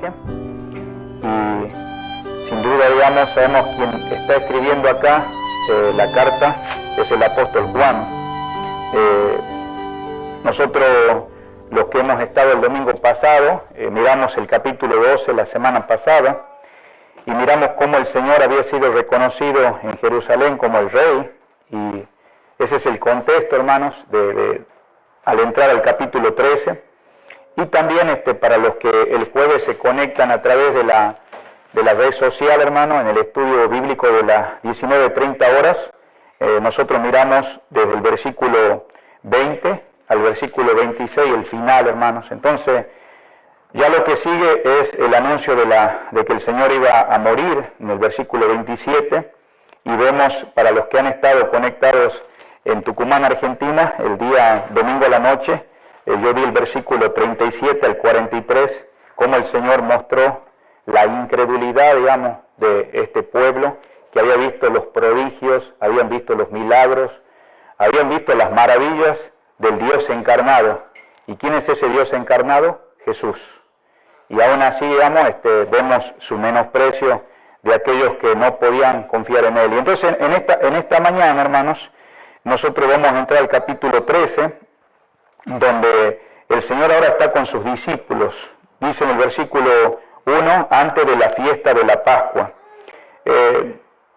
pasaje y sin duda, digamos, sabemos quién está escribiendo acá la carta es el apóstol Juan. Nosotros, los que hemos estado el domingo pasado, miramos el capítulo 12 la semana pasada y miramos cómo el Señor había sido reconocido en Jerusalén como el Rey, y ese es el contexto, hermanos, al entrar al capítulo 13. Y también para los que el jueves se conectan a través de la red social, hermano, en el estudio bíblico de las 19:30 horas, nosotros miramos desde el versículo 20 al versículo 26, el final, hermanos. Entonces, ya lo que sigue es el anuncio de que el Señor iba a morir en el versículo 27, y vemos, para los que han estado conectados en Tucumán, Argentina, el día domingo a la noche, yo vi el versículo 37 al 43, cómo el Señor mostró la incredulidad, digamos, de este pueblo que había visto los prodigios, habían visto los milagros, habían visto las maravillas del Dios encarnado. ¿Y quién es ese Dios encarnado? Jesús. Y aún así, digamos, vemos su menosprecio de aquellos que no podían confiar en Él. Y entonces, en esta mañana, hermanos, nosotros vamos a entrar al capítulo 13, donde el Señor ahora está con sus discípulos. Dice en el versículo 1, antes de la fiesta de la Pascua.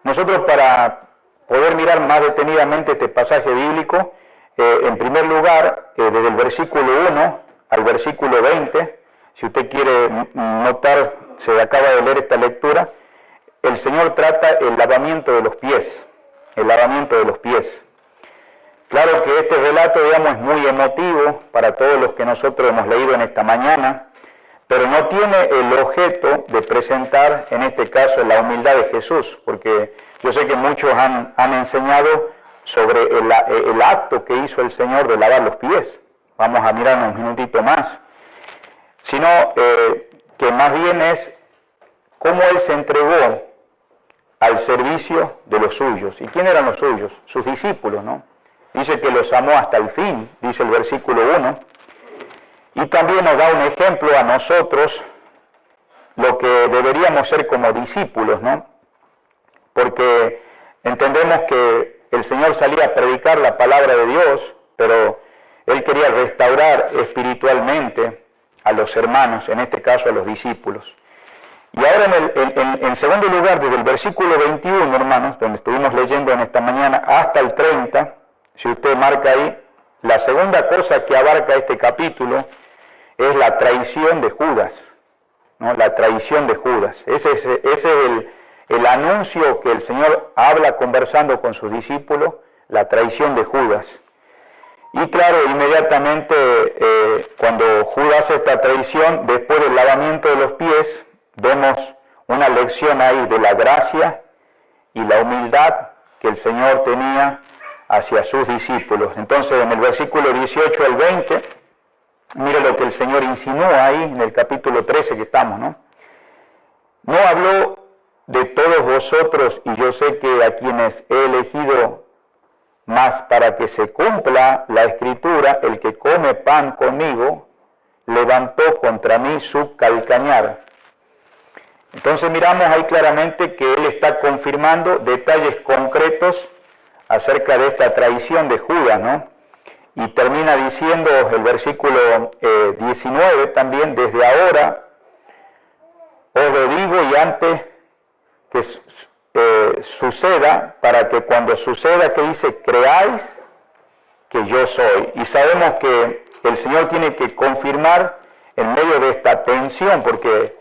Nosotros, para poder mirar más detenidamente este pasaje bíblico, en primer lugar, desde el versículo 1 al versículo 20, si usted quiere notar, se acaba de leer esta lectura, el Señor trata el lavamiento de los pies, el lavamiento de los pies. Claro que este relato, digamos, es muy emotivo para todos los que nosotros hemos leído en esta mañana, pero no tiene el objeto de presentar, en este caso, la humildad de Jesús, porque yo sé que muchos han enseñado sobre el acto que hizo el Señor de lavar los pies. Vamos a mirar un minutito más. Sino que más bien es cómo Él se entregó al servicio de los suyos. ¿Y quién eran los suyos? Sus discípulos, ¿no? Dice que los amó hasta el fin, dice el versículo 1. Y también nos da un ejemplo a nosotros, lo que deberíamos ser como discípulos, ¿no? Porque entendemos que el Señor salía a predicar la palabra de Dios, pero Él quería restaurar espiritualmente a los hermanos, en este caso a los discípulos. Y ahora en segundo lugar, desde el versículo 21, hermanos, donde estuvimos leyendo en esta mañana, hasta el 30, si usted marca ahí, la segunda cosa que abarca este capítulo es la traición de Judas, ¿no? La traición de Judas. Ese es el anuncio que el Señor habla conversando con sus discípulos, la traición de Judas. Y claro, inmediatamente cuando Judas hace esta traición, después del lavamiento de los pies, vemos una lección ahí de la gracia y la humildad que el Señor tenía hacia sus discípulos. Entonces, en el versículo 18 al 20, mire lo que el Señor insinúa ahí en el capítulo 13 que estamos, ¿no? No habló de todos vosotros, y yo sé que a quienes he elegido, mas para que se cumpla la Escritura, el que come pan conmigo, levantó contra mí su calcañar. Entonces miramos ahí claramente que Él está confirmando detalles concretos acerca de esta traición de Judas, ¿no? Y termina diciendo el versículo 19 también, desde ahora os lo digo y antes que suceda, para que cuando suceda, que dice, creáis que yo soy. Y sabemos que el Señor tiene que confirmar en medio de esta tensión, porque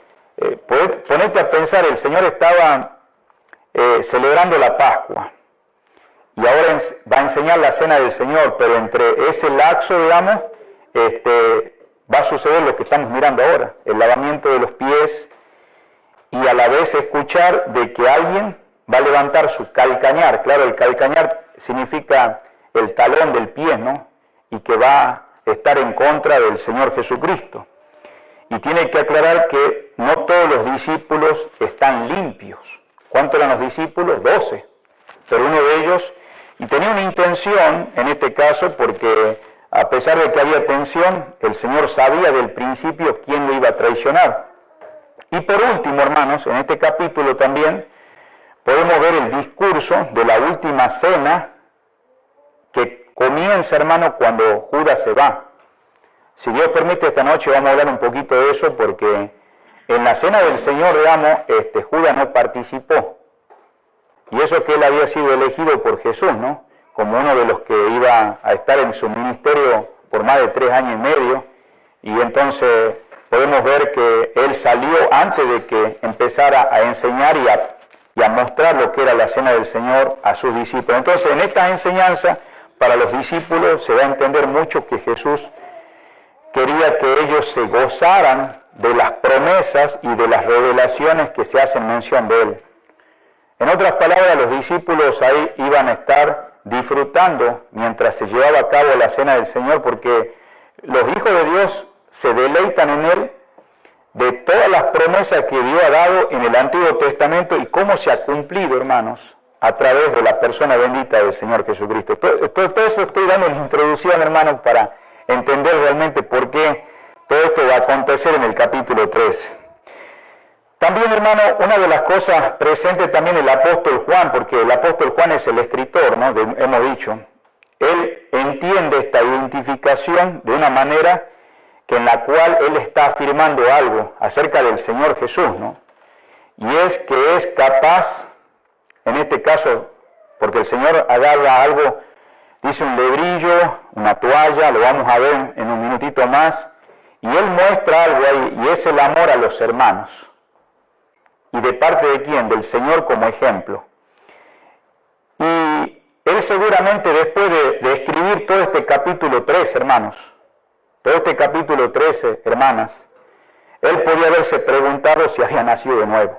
ponete a pensar, el Señor estaba celebrando la Pascua, y ahora va a enseñar la cena del Señor, pero entre ese lapso, digamos, va a suceder lo que estamos mirando ahora, el lavamiento de los pies, y a la vez escuchar de que alguien va a levantar su calcañar. Claro, el calcañar significa el talón del pie, ¿no? Y que va a estar en contra del Señor Jesucristo. Y tiene que aclarar que no todos los discípulos están limpios. ¿Cuántos eran los discípulos? 12. Pero uno de ellos, y tenía una intención en este caso, porque a pesar de que había tensión, el Señor sabía del principio quién lo iba a traicionar. Y por último, hermanos, en este capítulo también podemos ver el discurso de la última cena que comienza, hermano, cuando Judas se va. Si Dios permite, esta noche vamos a hablar un poquito de eso, porque en la cena del Señor, digamos, Judas no participó. Y eso que él había sido elegido por Jesús, ¿no? Como uno de los que iba a estar en su ministerio por más de 3 años y medio. Y entonces podemos ver que él salió antes de que empezara a enseñar y a mostrar lo que era la cena del Señor a sus discípulos. Entonces, en estas enseñanzas, para los discípulos se va a entender mucho que Jesús quería que ellos se gozaran de las promesas y de las revelaciones que se hacen mención de él. En otras palabras, los discípulos ahí iban a estar disfrutando mientras se llevaba a cabo la cena del Señor, porque los hijos de Dios se deleitan en él de todas las promesas que Dios ha dado en el Antiguo Testamento y cómo se ha cumplido, hermanos, a través de la persona bendita del Señor Jesucristo. Todo eso estoy dando una introducción, hermanos, para entender realmente por qué todo esto va a acontecer en el capítulo 3. También, hermano, una de las cosas presente también el apóstol Juan, porque el apóstol Juan es el escritor, ¿no? Hemos dicho. Él entiende esta identificación de una manera en la cual él está afirmando algo acerca del Señor Jesús, ¿no? Y es que es capaz, en este caso, porque el Señor agarra algo, dice un lebrillo, una toalla, lo vamos a ver en un minutito más, y él muestra algo ahí, y es el amor a los hermanos. ¿Y de parte de quién? Del Señor como ejemplo. Y él seguramente después de escribir todo este capítulo 3, hermanos, todo este capítulo 13, hermanas, él podía haberse preguntado si había nacido de nuevo.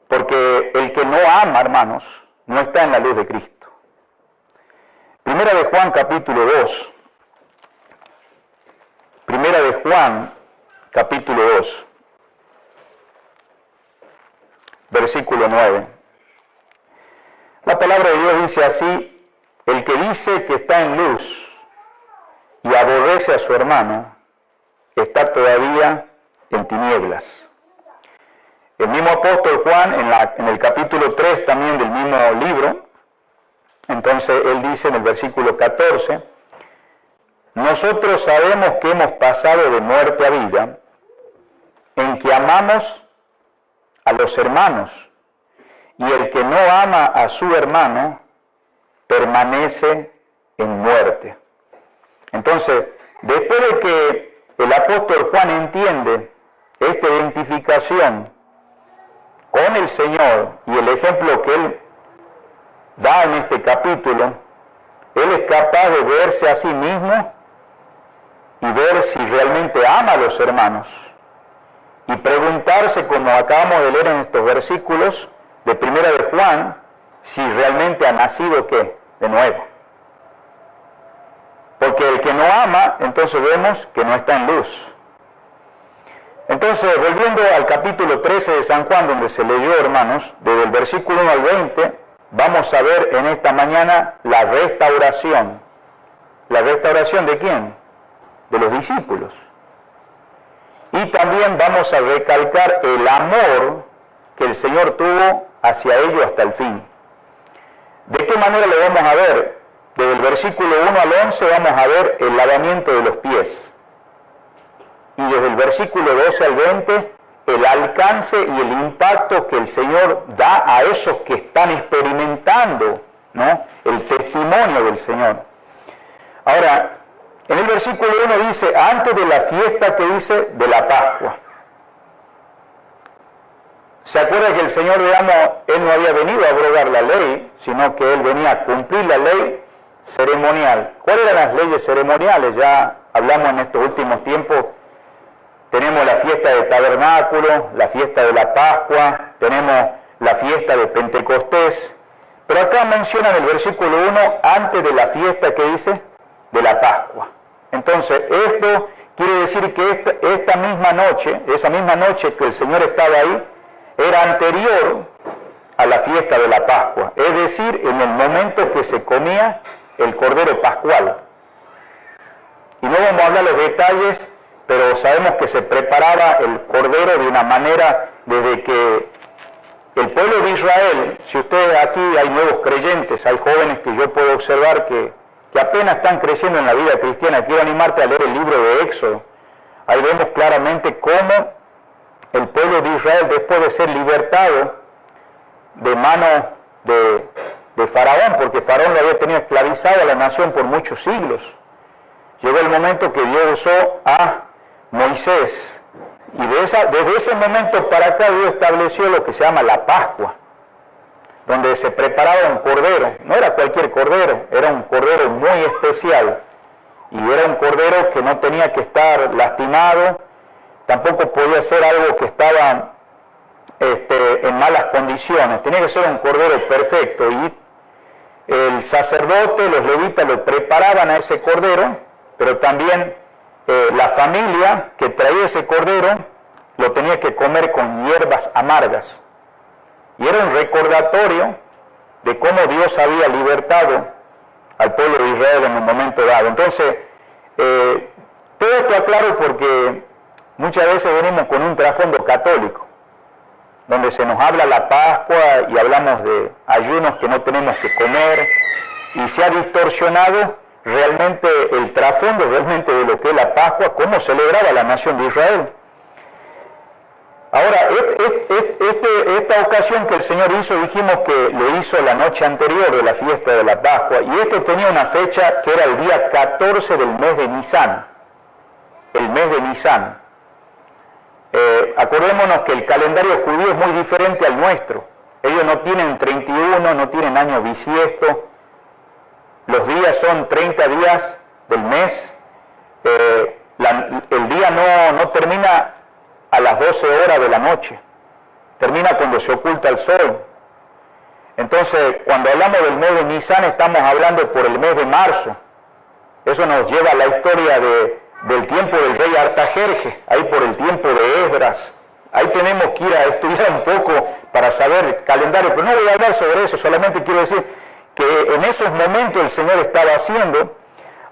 Porque el que no ama, hermanos, no está en la luz de Cristo. Primera de Juan, capítulo 2. Primera de Juan, capítulo 2. Versículo 9. La palabra de Dios dice así: el que dice que está en luz y aborrece a su hermano, está todavía en tinieblas. El mismo apóstol Juan, en el capítulo 3 también del mismo libro, entonces él dice en el versículo 14, nosotros sabemos que hemos pasado de muerte a vida, en que amamos a los hermanos, y el que no ama a su hermano permanece en muerte. Entonces, después de que el apóstol Juan entiende esta identificación con el Señor y el ejemplo que él da en este capítulo, él es capaz de verse a sí mismo y ver si realmente ama a los hermanos y preguntarse, como acabamos de leer en estos versículos de Primera de Juan, si realmente ha nacido ¿qué? De nuevo. Porque el que no ama, entonces vemos que no está en luz. Entonces, volviendo al capítulo 13 de San Juan, donde se leyó, hermanos, desde el versículo 1 al 20, vamos a ver en esta mañana la restauración. ¿La restauración de quién? De los discípulos. Y también vamos a recalcar el amor que el Señor tuvo hacia ellos hasta el fin. ¿De qué manera lo vamos a ver? Desde el versículo 1 al 11 vamos a ver el lavamiento de los pies. Y desde el versículo 12 al 20, el alcance y el impacto que el Señor da a esos que están experimentando, ¿no? El testimonio del Señor. Ahora, en el versículo 1 dice, antes de la fiesta que dice de la Pascua. ¿Se acuerda que el Señor, digamos, Él no había venido a abrogar la ley, sino que Él venía a cumplir la ley ceremonial? ¿Cuáles eran las leyes ceremoniales? Ya hablamos en estos últimos tiempos. Tenemos la fiesta de tabernáculo, la fiesta de la Pascua, tenemos la fiesta de Pentecostés. Pero acá menciona en el versículo 1, antes de la fiesta que dice de la Pascua. Entonces, esto quiere decir que esta misma noche, esa misma noche que el Señor estaba ahí, era anterior a la fiesta de la Pascua, es decir, en el momento que se comía el Cordero Pascual. Y no vamos a hablar los detalles, pero sabemos que se preparaba el cordero de una manera desde que el pueblo de Israel, si ustedes aquí hay nuevos creyentes, hay jóvenes que yo puedo observar que apenas están creciendo en la vida cristiana, quiero animarte a leer el libro de Éxodo. Ahí vemos claramente cómo el pueblo de Israel, después de ser libertado de mano de Faraón, porque Faraón lo había tenido esclavizado a la nación por muchos siglos, llegó el momento que Dios usó a Moisés. Y desde ese momento para acá Dios estableció lo que se llama la Pascua, donde se preparaba un cordero. No era cualquier cordero, era un cordero muy especial. Y era un cordero que no tenía que estar lastimado, tampoco podía ser algo que estaba en malas condiciones. Tenía que ser un cordero perfecto. Y el sacerdote, los levitas lo preparaban a ese cordero, pero también la familia que traía ese cordero lo tenía que comer con hierbas amargas. Y era un recordatorio de cómo Dios había libertado al pueblo de Israel en un momento dado. Entonces, todo esto aclaro porque muchas veces venimos con un trasfondo católico, donde se nos habla la Pascua y hablamos de ayunos que no tenemos que comer, y se ha distorsionado realmente el trasfondo realmente de lo que es la Pascua, cómo celebraba la nación de Israel. Ahora, esta ocasión que el Señor hizo, dijimos que lo hizo la noche anterior de la fiesta de la Pascua, y esto tenía una fecha que era el día 14 del mes de Nisan, el mes de Nisan. Acordémonos que el calendario judío es muy diferente al nuestro. Ellos no tienen 31, no tienen año bisiesto. Los días son 30 días del mes. El día no termina a las 12 horas de la noche. Termina cuando se oculta el sol. Entonces, cuando hablamos del mes de Nisan, estamos hablando por el mes de marzo. Eso nos lleva a la historia del tiempo del rey Artajerjes, ahí por el tiempo de Esdras. Ahí tenemos que ir a estudiar un poco para saber el calendario, pero no voy a hablar sobre eso, solamente quiero decir que en esos momentos el Señor estaba haciendo.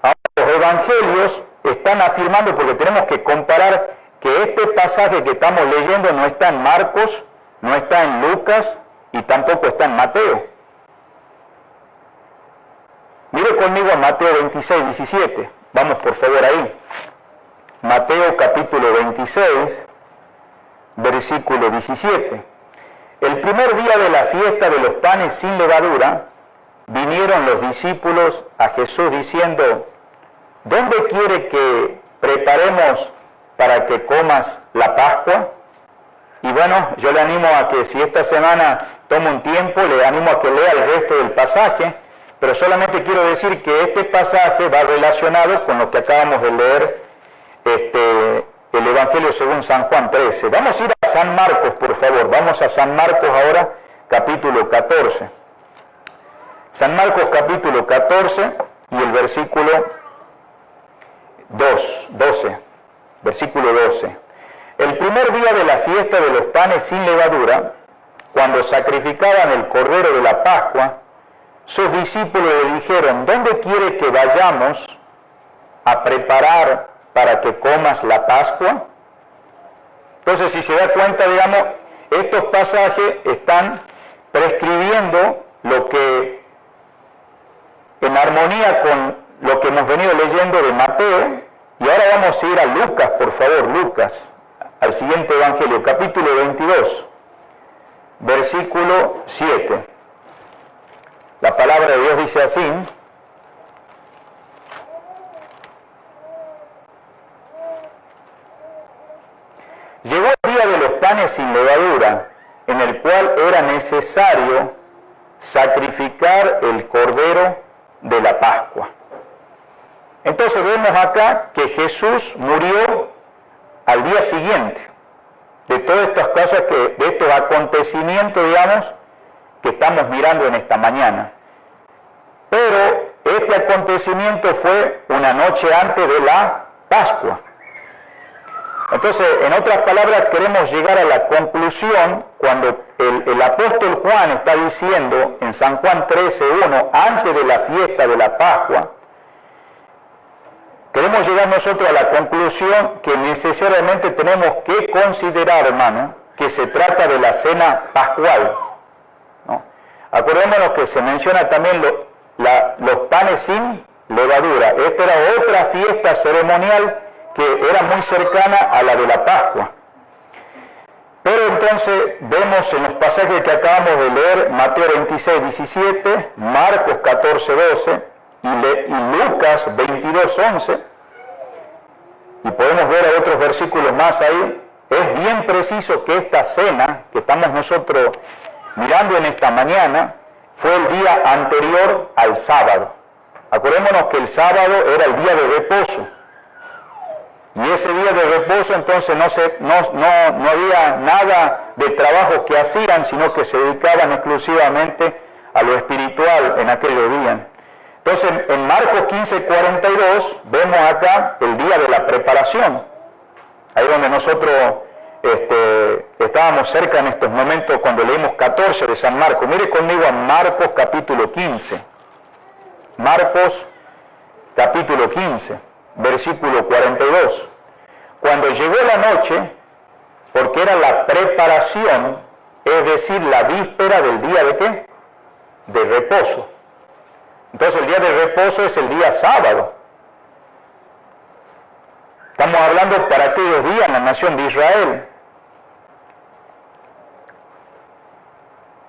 Ahora los evangelios están afirmando, porque tenemos que comparar, que este pasaje que estamos leyendo no está en Marcos, no está en Lucas y tampoco está en Mateo. Mire conmigo a Mateo 26, 17. Vamos por favor ahí. Mateo capítulo 26, versículo 17. El primer día de la fiesta de los panes sin levadura, vinieron los discípulos a Jesús diciendo: ¿dónde quiere que preparemos para que comas la Pascua? Y bueno, yo le animo a que si esta semana toma un tiempo, le animo a que lea el resto del pasaje, pero solamente quiero decir que este pasaje va relacionado con lo que acabamos de leer, el Evangelio según San Juan 13. Vamos a ir a San Marcos, por favor. Vamos a San Marcos ahora, capítulo 14. San Marcos capítulo 14 y el versículo 12. Versículo 12. El primer día de la fiesta de los panes sin levadura, cuando sacrificaban el cordero de la Pascua, sus discípulos le dijeron: ¿dónde quiere que vayamos a preparar para que comas la Pascua? Entonces, si se da cuenta, digamos, estos pasajes están prescribiendo lo que, en armonía con lo que hemos venido leyendo de Mateo. Y ahora vamos a ir a Lucas, por favor, Lucas, al siguiente Evangelio, capítulo 22, versículo 7. La palabra de Dios dice así: llegó el día de los panes sin levadura, en el cual era necesario sacrificar el cordero de la Pascua. Entonces vemos acá que Jesús murió al día siguiente de todas estas cosas, de estos acontecimientos, digamos, que estamos mirando en esta mañana. Pero este acontecimiento fue una noche antes de la Pascua. Entonces, en otras palabras, queremos llegar a la conclusión cuando el apóstol Juan está diciendo en San Juan 13:1, antes de la fiesta de la Pascua, queremos llegar nosotros a la conclusión que necesariamente tenemos que considerar, hermano, que se trata de la cena pascual, ¿no? Acordémonos que se menciona también los panes sin levadura. Esta era otra fiesta ceremonial que era muy cercana a la de la Pascua. Pero entonces vemos en los pasajes que acabamos de leer, Mateo 26, 17, Marcos 14, 12 y Lucas 22, 11, y podemos ver otros versículos más ahí. Es bien preciso que esta cena que estamos nosotros mirando en esta mañana fue el día anterior al sábado. Acordémonos que el sábado era el día de reposo. Y ese día de reposo entonces no había nada de trabajo que hacían, sino que se dedicaban exclusivamente a lo espiritual en aquellos días. Entonces en Marcos 15, 42 vemos acá el día de la preparación. Ahí donde nosotros estábamos cerca en estos momentos cuando leímos 14 de San Marcos. Mire conmigo a Marcos capítulo 15. Marcos capítulo 15. Versículo 42. Cuando llegó la noche, porque era la preparación, es decir, la víspera del día de ¿qué? De reposo. Entonces el día de reposo es el día sábado. Estamos hablando para aquellos días en la nación de Israel.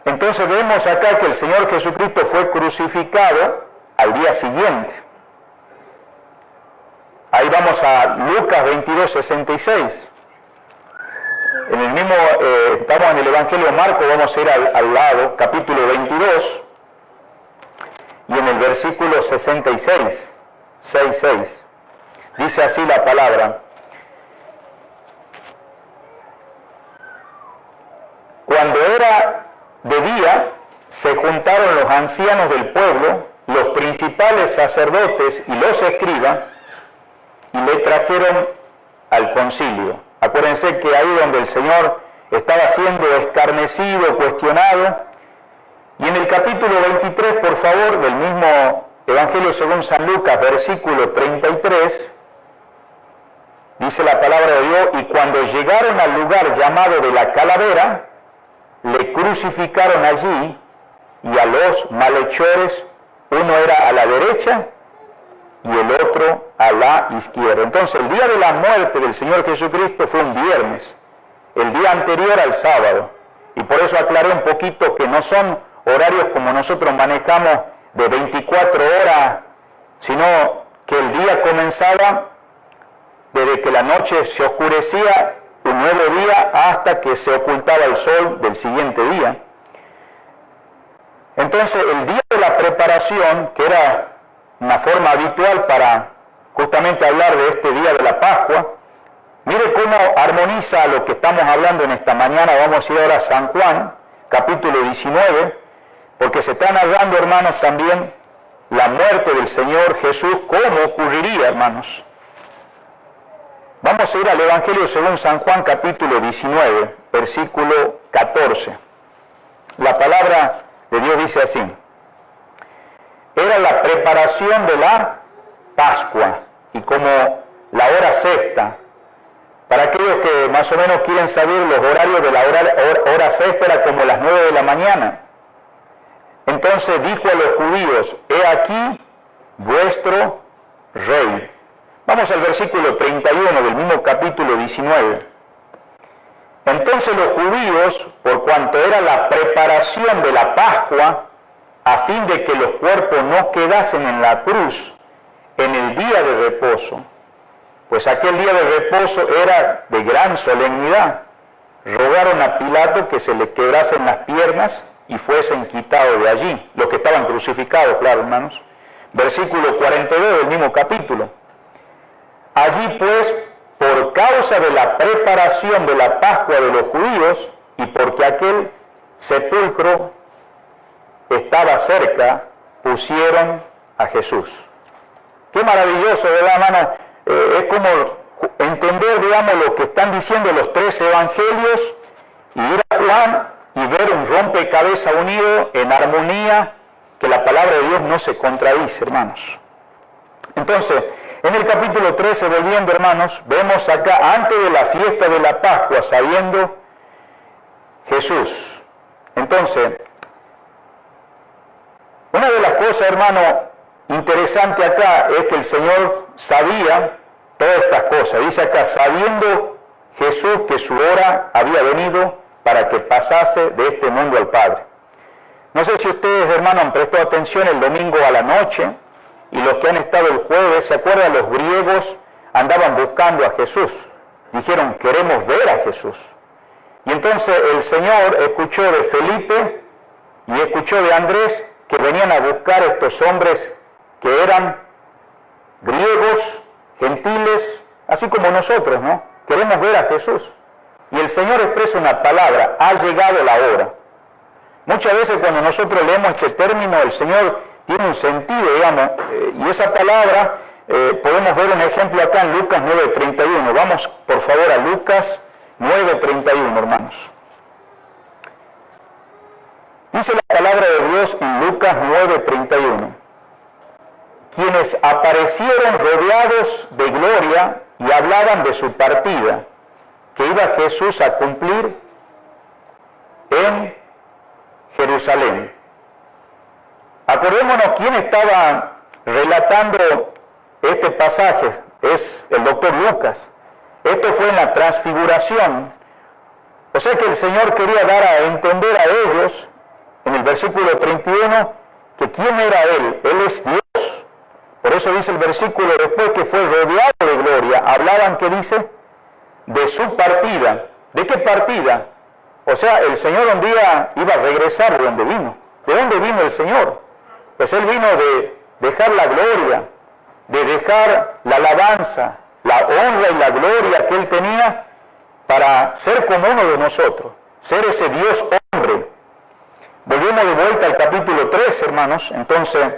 Entonces vemos acá que el Señor Jesucristo fue crucificado al día siguiente. Ahí vamos a Lucas 22, 66. En el mismo, estamos en el Evangelio de Marcos, vamos a ir al lado, capítulo 22, y en el versículo 66, 6. Dice así la palabra: cuando era de día, se juntaron los ancianos del pueblo, los principales sacerdotes y los escribas, y le trajeron al concilio. Acuérdense que ahí donde el Señor estaba siendo escarnecido, cuestionado, y en el capítulo 23, por favor, del mismo Evangelio según San Lucas, versículo 33, dice la palabra de Dios: y cuando llegaron al lugar llamado de la Calavera, le crucificaron allí, y a los malhechores, uno era a la derecha y el otro a la izquierda. Entonces el día de la muerte del Señor Jesucristo fue un viernes, el día anterior al sábado, y por eso aclaré un poquito que no son horarios como nosotros manejamos de 24 horas, sino que el día comenzaba desde que la noche se oscurecía, un nuevo día, hasta que se ocultaba el sol del siguiente día. Entonces el día de la preparación, que era una forma habitual para justamente hablar de este día de la Pascua, mire cómo armoniza lo que estamos hablando en esta mañana. Vamos a ir ahora a San Juan, capítulo 19, porque se está narrando, hermanos, también la muerte del Señor Jesús, cómo ocurriría, hermanos. Vamos a ir al Evangelio según San Juan, capítulo 19, versículo 14. La palabra de Dios dice así: era la preparación de la Pascua, y como la hora sexta, para aquellos que más o menos quieren saber los horarios de la hora sexta, era como las 9 de la mañana. Entonces dijo a los judíos: he aquí vuestro rey. Vamos al versículo 31 del mismo capítulo 19. Entonces los judíos, por cuanto era la preparación de la Pascua, a fin de que los cuerpos no quedasen en la cruz en el día de reposo, pues aquel día de reposo era de gran solemnidad, rogaron a Pilato que se le quebrasen las piernas y fuesen quitados de allí, los que estaban crucificados, claro, hermanos. Versículo 42 del mismo capítulo. Allí pues, por causa de la preparación de la Pascua de los judíos, y porque aquel sepulcro estaba cerca, pusieron a Jesús. Qué maravilloso, ¿verdad, hermano? Es como entender, digamos, lo que están diciendo los tres evangelios, y ir a Juan y ver un rompecabezas unido en armonía, que la palabra de Dios no se contradice, hermanos. Entonces, en el capítulo 13, volviendo hermanos, vemos acá, antes de la fiesta de la Pascua, sabiendo Jesús. Entonces, una de las cosas, hermano, interesante acá es que el Señor sabía todas estas cosas. Dice acá, sabiendo Jesús que su hora había venido para que pasase de este mundo al Padre. No sé si ustedes, hermanos, han prestado atención el domingo a la noche, y los que han estado el jueves, ¿se acuerdan? Los griegos andaban buscando a Jesús. Dijeron, queremos ver a Jesús. Y entonces el Señor escuchó de Felipe y escuchó de Andrés que venían a buscar a estos hombres que eran griegos, gentiles, así como nosotros, ¿no? Queremos ver a Jesús. Y el Señor expresa una palabra, ha llegado la hora. Muchas veces cuando nosotros leemos este término, el Señor tiene un sentido, digamos, y esa palabra, podemos ver un ejemplo acá en Lucas 9:31. Vamos, por favor, a Lucas 9:31, hermanos. Dice la palabra de Dios en Lucas 9:31. Quienes aparecieron rodeados de gloria y hablaban de su partida, que iba Jesús a cumplir en Jerusalén. Acordémonos quién estaba relatando este pasaje, es el doctor Lucas. Esto fue en la transfiguración. O sea que el Señor quería dar a entender a ellos, en el versículo 31, que quién era Él. Él es Dios. Por eso dice el versículo después que fue rodeado de gloria. Hablaban, ¿qué dice? De su partida. ¿De qué partida? O sea, el Señor un día iba a regresar de donde vino. ¿De dónde vino el Señor? Pues Él vino de dejar la gloria, de dejar la alabanza, la honra y la gloria que Él tenía para ser como uno de nosotros, ser ese Dios hombre. Volvemos de vuelta al capítulo 3, hermanos. Entonces,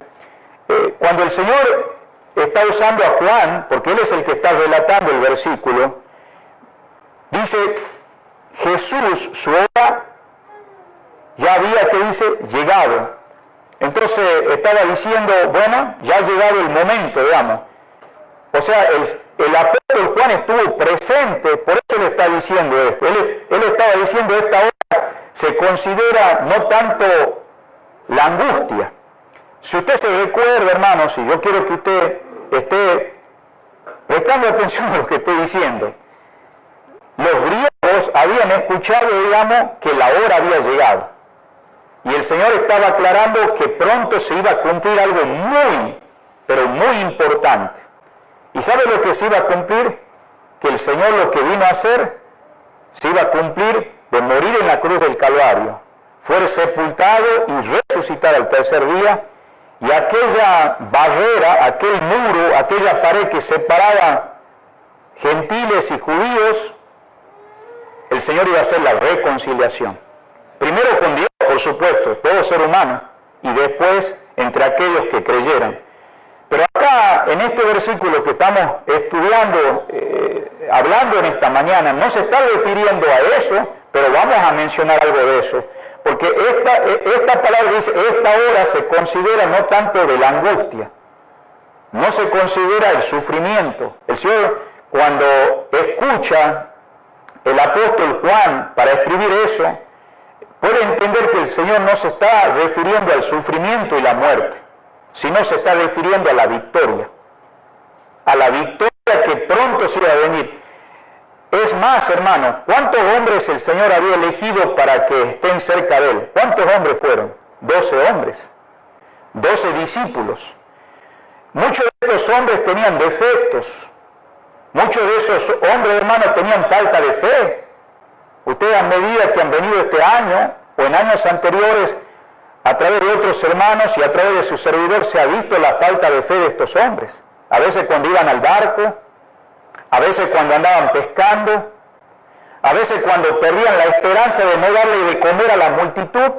cuando el Señor está usando a Juan, porque Él es el que está relatando el versículo, dice, Jesús, su hora ya había, que dice, llegado. Entonces estaba diciendo, bueno, ya ha llegado el momento, digamos. O sea, el apóstol Juan estuvo presente, por eso le está diciendo esto. Él estaba diciendo, esta hora se considera no tanto la angustia. Si usted se recuerda, hermanos, y yo quiero que usted esté prestando atención a lo que estoy diciendo, los griegos habían escuchado, digamos, que la hora había llegado. Y el Señor estaba aclarando que pronto se iba a cumplir algo muy, pero muy importante. ¿Y sabe lo que se iba a cumplir? Que el Señor lo que vino a hacer, se iba a cumplir de morir en la cruz del Calvario. Fue sepultado y resucitar al tercer día. Y aquella barrera, aquel muro, aquella pared que separaba gentiles y judíos, el Señor iba a hacer la reconciliación. Primero con Dios, por supuesto, todo ser humano, y después entre aquellos que creyeran. Pero acá, en este versículo que estamos estudiando, hablando en esta mañana, no se está refiriendo a eso, pero vamos a mencionar algo de eso. Porque esta palabra dice, esta hora se considera no tanto de la angustia, no se considera el sufrimiento. El Señor, cuando escucha el apóstol Juan para escribir eso, puede entender que el Señor no se está refiriendo al sufrimiento y la muerte, sino se está refiriendo a la victoria que pronto se iba a venir. Es más, hermano, ¿cuántos hombres el Señor había elegido para que estén cerca de Él? ¿Cuántos hombres fueron? 12 hombres, 12 discípulos. Muchos de esos hombres tenían defectos, muchos de esos hombres, hermanos, tenían falta de fe. Ustedes, a medida que han venido este año o en años anteriores, a través de otros hermanos y a través de su servidor, se ha visto la falta de fe de estos hombres. A veces cuando iban al barco, a veces cuando andaban pescando, a veces cuando perdían la esperanza de no darle de comer a la multitud,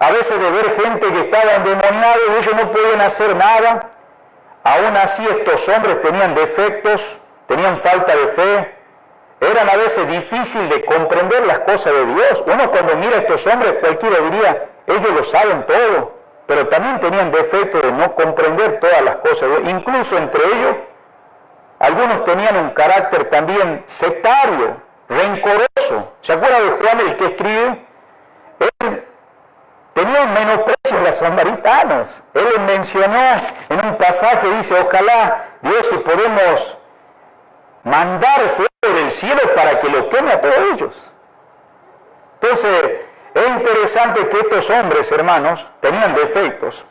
a veces de ver gente que estaba endemoniada y ellos no podían hacer nada. Aún así estos hombres tenían defectos, tenían falta de fe, eran a veces difíciles de comprender las cosas de Dios. Uno cuando mira a estos hombres, cualquiera diría, ellos lo saben todo, pero también tenían defectos de no comprender todas las cosas de Dios. Incluso entre ellos algunos tenían un carácter también sectario, rencoroso. ¿Se acuerda de Juan el que escribe? Él tenía un menosprecio de los samaritanos. Él les mencionó en un pasaje, dice, ojalá Dios, si podemos mandar fuego del cielo para que lo queme a todos ellos. Entonces, es interesante que estos hombres, hermanos, tenían defectos,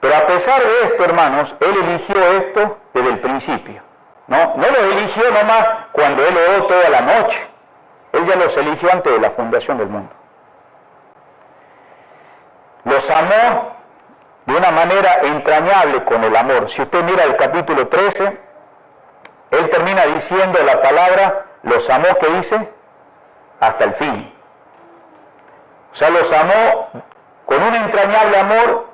pero a pesar de esto, hermanos, él eligió esto desde el principio. No los eligió nomás cuando él oró toda la noche. Él ya los eligió antes de la fundación del mundo. Los amó de una manera entrañable con el amor. Si usted mira el capítulo 13, él termina diciendo la palabra, los amó, ¿qué dice? Hasta el fin. O sea, los amó con un entrañable amor,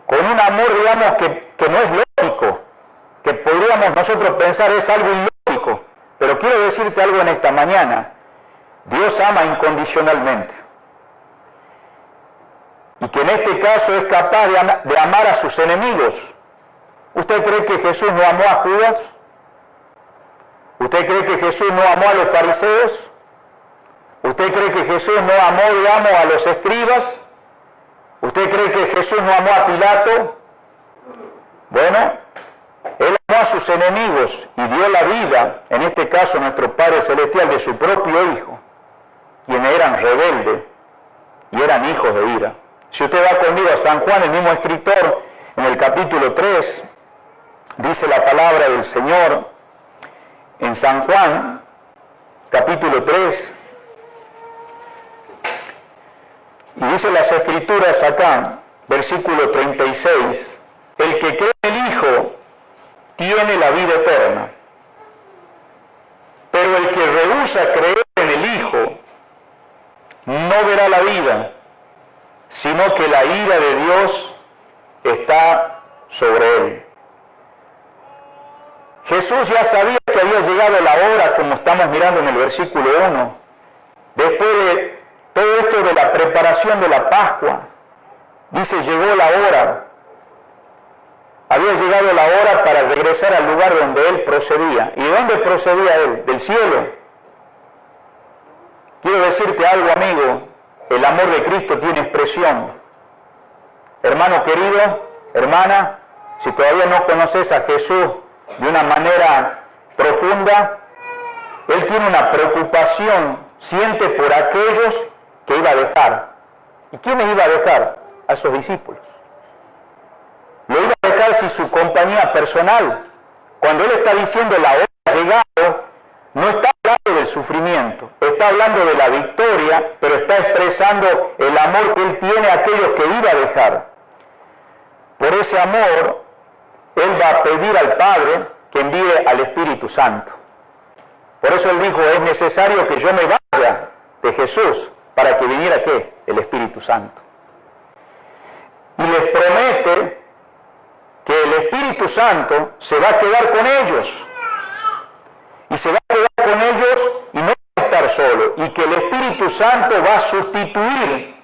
con un amor, digamos, que no es lógico, que podríamos nosotros pensar es algo ilógico. Pero quiero decirte algo en esta mañana. Dios ama incondicionalmente. Y que en este caso es capaz de amar a sus enemigos. ¿Usted cree que Jesús no amó a Judas? ¿Usted cree que Jesús no amó a los fariseos? ¿Usted cree que Jesús no amó, digamos, a los escribas? ¿Usted cree que Jesús no amó a Pilato? Bueno, Él amó a sus enemigos y dio la vida, en este caso nuestro Padre Celestial, de su propio Hijo, quienes eran rebeldes y eran hijos de ira. Si usted va conmigo a San Juan, el mismo escritor, en el capítulo 3, dice la palabra del Señor, en San Juan, capítulo 3, y dice las Escrituras acá, versículo 36, el que cree en el Hijo tiene la vida eterna, pero el que rehúsa creer en el Hijo no verá la vida, sino que la ira de Dios está sobre él. Jesús ya sabía que había llegado la hora, como estamos mirando en el versículo 1, después de todo esto de la preparación de la Pascua, dice, llegó la hora. Había llegado la hora para regresar al lugar donde él procedía. ¿Y de dónde procedía él? Del cielo. Quiero decirte algo, amigo, el amor de Cristo tiene expresión. Hermano querido, hermana, si todavía no conoces a Jesús de una manera profunda, Él tiene una preocupación, siente por aquellos que iba a dejar. ¿Y quiénes iba a dejar? A sus discípulos. Lo iba a dejar sin su compañía personal. Cuando Él está diciendo la hora ha llegado, no está hablando del sufrimiento, está hablando de la victoria, pero está expresando el amor que Él tiene a aquellos que iba a dejar. Por ese amor, Él va a pedir al Padre que envíe al Espíritu Santo. Por eso Él dijo, es necesario que yo me vaya de Jesús para que viniera, ¿qué? El Espíritu Santo. Y les promete que el Espíritu Santo se va a quedar con ellos. Y se va a quedar con ellos y no va a estar solo. Y que el Espíritu Santo va a sustituir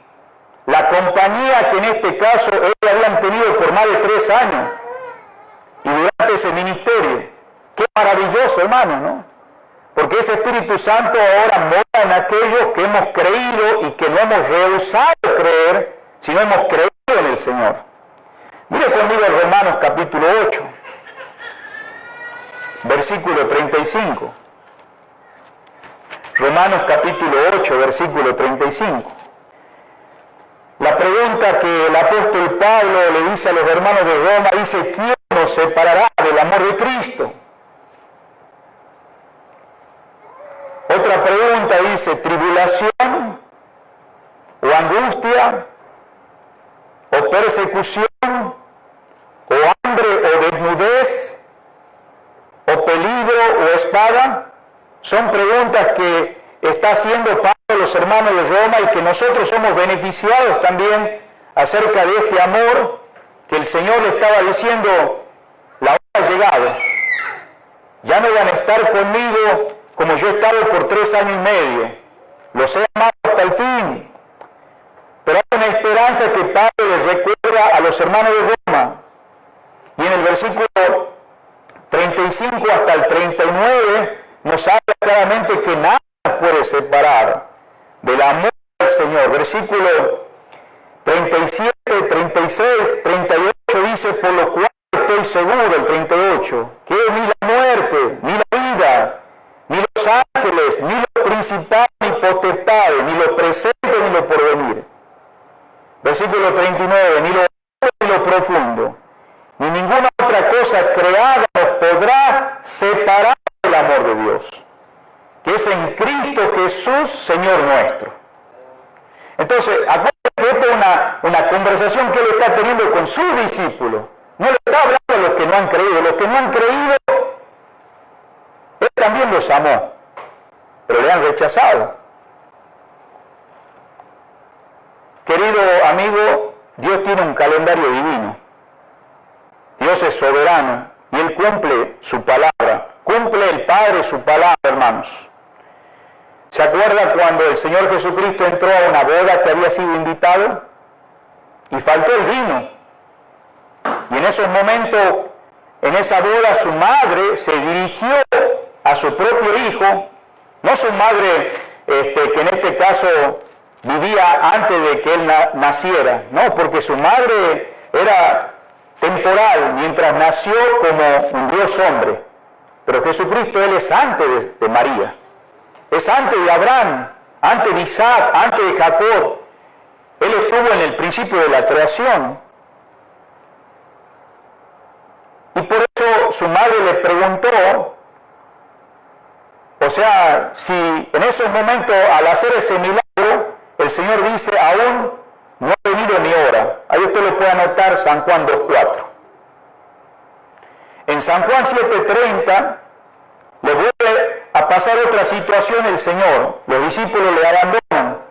la compañía que en este caso ellos habían tenido por más de 3 años. Y durante ese ministerio. Qué maravilloso, hermano, ¿no? Porque ese Espíritu Santo ahora mora en aquellos que hemos creído y que no hemos rehusado creer, sino hemos creído en el Señor. Mire conmigo en Romanos capítulo 8, versículo 35. Romanos capítulo 8, versículo 35. La pregunta que el apóstol Pablo le dice a los hermanos de Roma, dice, ¿quién nos separará del amor de Cristo? Otra pregunta dice, ¿tribulación o angustia o persecución o hambre o desnudez o peligro o espada? Son preguntas que está haciendo Pablo a los hermanos de Roma y que nosotros somos beneficiados también acerca de este amor que el Señor le estaba diciendo, la hora ha llegado. Ya no van a estar conmigo como yo he estado por 3 años y medio. Los he amado hasta el fin. Pero hay una esperanza que Pablo les recuerda a los hermanos de Roma. Y en el versículo 36 35 hasta el 39 nos habla claramente que nada nos puede separar del amor del Señor. Versículo 37, 36, 38 dice, por lo cual estoy seguro, el 38, que ni la muerte, ni la vida, ni los ángeles, ni los principados, ni potestades, ni lo presente, ni lo porvenir. Versículo 39, ni lo alto, ni lo profundo, ni ninguna otra cosa creada nos podrá separar del amor de Dios, que es en Cristo Jesús, Señor nuestro. Entonces, acuérdense que esta es una conversación que él está teniendo con sus discípulos. No le está hablando a los que no han creído. Los que no han creído, él también los amó, pero le han rechazado. Querido amigo, Dios tiene un calendario divino. Dios es soberano y Él cumple su palabra. Cumple el Padre su palabra, hermanos. ¿Se acuerda cuando el Señor Jesucristo entró a una boda que había sido invitado y faltó el vino? Y en esos momentos, en esa boda, su madre se dirigió a su propio hijo, no su madre que en este caso vivía antes de que él naciera, no, porque su madre era temporal, mientras nació como un Dios hombre. Pero Jesucristo, Él es antes de María, es antes de Abraham, antes de Isaac, antes de Jacob. Él estuvo en el principio de la creación. Y por eso su madre le preguntó, o sea, si en esos momentos al hacer ese milagro, el Señor dice, aún no ha venido mi hora. Ahí usted lo puede anotar, San Juan 2:4. En San Juan 7:30 le vuelve a pasar otra situación el Señor. Los discípulos le abandonan.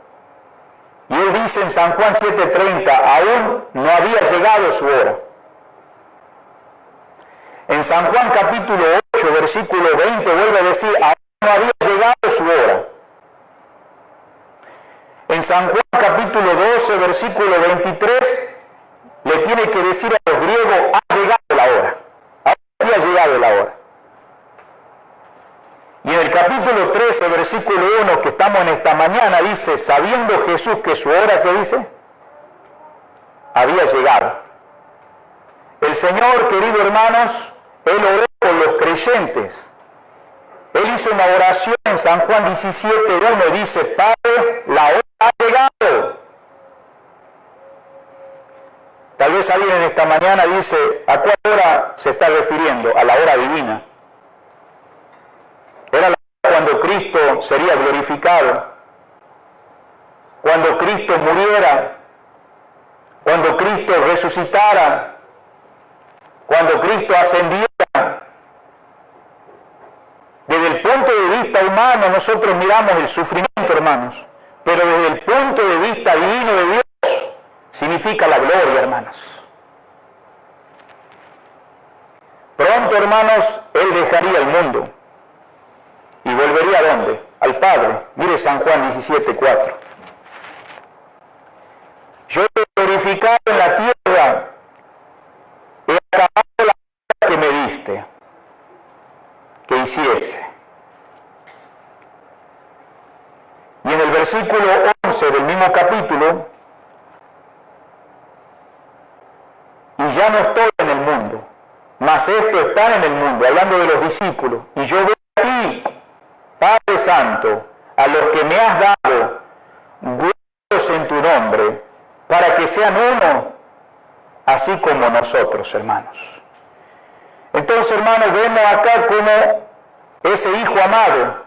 Y Él dice en San Juan 7:30, aún no había llegado su hora. En San Juan capítulo 8, versículo 20, vuelve a decir, aún no había llegado su hora. En San Juan capítulo 12, versículo 23, le tiene que decir a los griegos, ha llegado la hora. Ahora sí ha llegado la hora. Y en el capítulo 13, versículo 1, que estamos en esta mañana, dice, sabiendo Jesús que su hora, ¿qué dice? Había llegado. El Señor, queridos hermanos, Él oró por los creyentes. Él hizo una oración en San Juan 17:1 y dice, Padre, la hora ha llegado. Tal vez alguien en esta mañana dice, ¿a cuál hora se está refiriendo? A la hora divina. Era la hora cuando Cristo sería glorificado, cuando Cristo muriera, cuando Cristo resucitara, cuando Cristo ascendiera. Desde el punto de vista humano nosotros miramos el sufrimiento, hermanos, pero desde el punto de vista divino de Dios significa la gloria, hermanos. Pronto, hermanos, Él dejaría el mundo y volvería ¿a dónde? Al Padre. Mire San Juan 17:4. Yo he glorificado en la tierra, he acabado la obra que me diste que hiciese. Y en el versículo 11 del mismo capítulo, y ya no estoy en el mundo, mas estos están en el mundo, hablando de los discípulos, y yo veo a ti, Padre Santo, a los que me has dado, guardados en tu nombre, para que sean uno, así como nosotros, hermanos. Entonces, hermanos, vemos acá como ese Hijo amado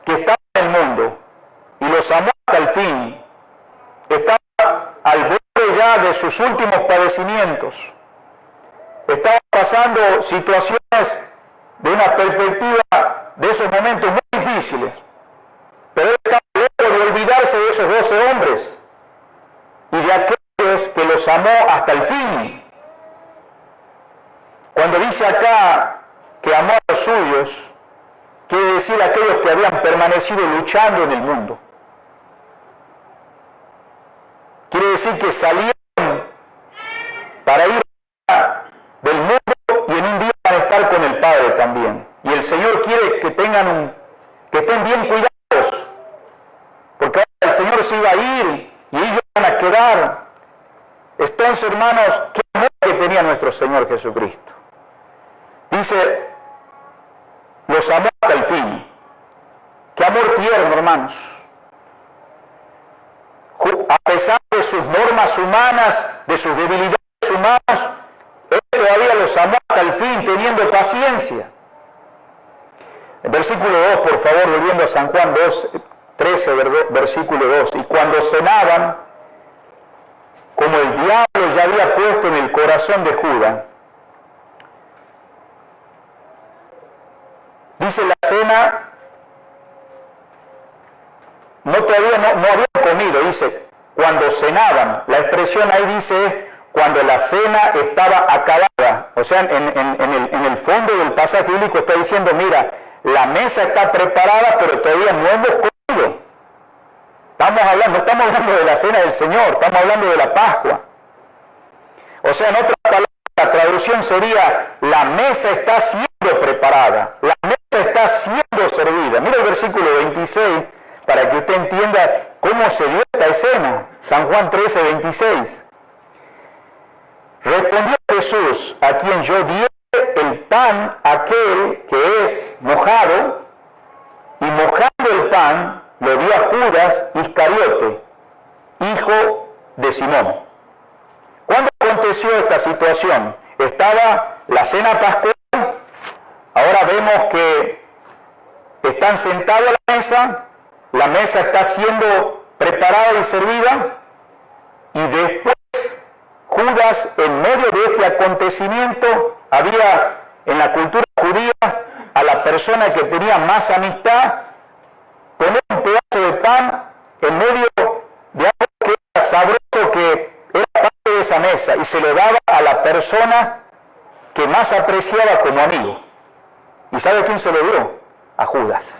que está en el mundo y los amó hasta el fin, estaba al borde ya de sus últimos padecimientos, estaba pasando situaciones de una perspectiva de esos momentos muy difíciles, pero él estaba lejos de olvidarse de esos 12 hombres y de aquellos que los amó hasta el fin. Cuando dice acá que amó a los suyos, quiere decir a aquellos que habían permanecido luchando en el mundo. Quiere decir que salieron para ir del mundo y en un día van a estar con el Padre y ellos van a quedar. Entonces, hermanos, qué amor que tenía nuestro Señor Jesucristo. Dice, los amó hasta el fin. Qué amor tierno, hermanos. A pesar de sus normas humanas, de sus debilidades humanas, Él todavía los amó hasta el fin, teniendo paciencia. El versículo 2, por favor, volviendo a San Juan 2, 13, versículo 2. Y cuando cenaban, como el diablo ya había puesto en el corazón de Judas, dice la cena, todavía no habían comido, dice, cuando cenaban. La expresión ahí dice, cuando la cena estaba acabada. O sea, en el fondo del pasaje bíblico está diciendo, mira, la mesa está preparada, pero todavía no hemos comido. No estamos hablando de la cena del Señor, estamos hablando de la Pascua. O sea, en otras palabras, la traducción sería, la mesa está siendo preparada, la mesa está siendo servida. Mira el versículo 26, para que usted entienda cómo se dio esta escena. San Juan 13, 26. Respondió Jesús, a quien yo di el pan aquel que es mojado, y mojando el pan lo dio a Judas Iscariote, hijo de Simón. ¿Cuándo aconteció esta situación? Estaba la cena pascual, ahora vemos que están sentados a la mesa está siendo preparada y servida, y después Judas, en medio de este acontecimiento, había en la cultura judía a la persona que tenía más amistad, poner un pedazo de pan en medio de algo que era sabroso, que era parte de esa mesa, y se lo daba a la persona que más apreciaba como amigo. ¿Y sabe quién se lo dio? A Judas.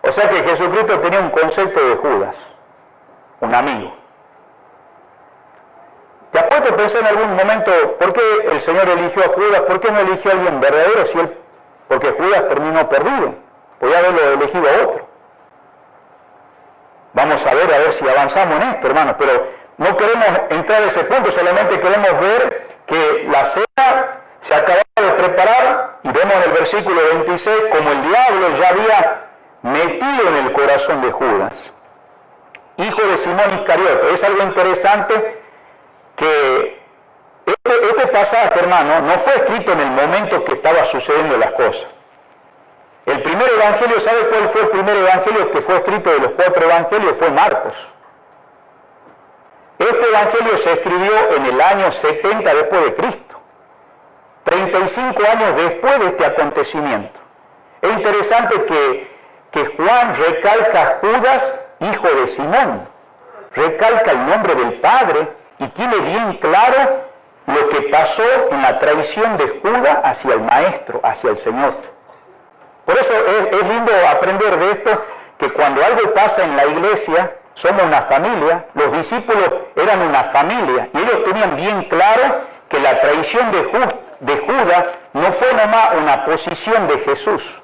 O sea que Jesucristo tenía un concepto de Judas, un amigo. ¿Te has puesto a pensar en algún momento por qué el Señor eligió a Judas? ¿Por qué no eligió a alguien verdadero? Porque Judas terminó perdido. Podía haberlo elegido a otro. Vamos a ver si avanzamos en esto, hermanos, pero no queremos entrar a ese punto, solamente queremos ver que la cena se acababa de preparar, y vemos en el versículo 26 como el diablo ya había metido en el corazón de Judas, hijo de Simón Iscariote. Es algo interesante que este pasaje, hermano, no fue escrito en el momento que estaba sucediendo las cosas. El primer evangelio, ¿sabe cuál fue el primer evangelio que fue escrito de los 4 evangelios? Fue Marcos. Este evangelio se escribió en el año 70 después de Cristo, 35 años después de este acontecimiento. Es interesante que Juan recalca a Judas, hijo de Simón, recalca el nombre del Padre y tiene bien claro lo que pasó en la traición de Judas hacia el Maestro, hacia el Señor. Por eso es lindo aprender de esto, que cuando algo pasa en la iglesia, somos una familia, los discípulos eran una familia, y ellos tenían bien claro que la traición de Judas no fue nomás una posición de Jesús.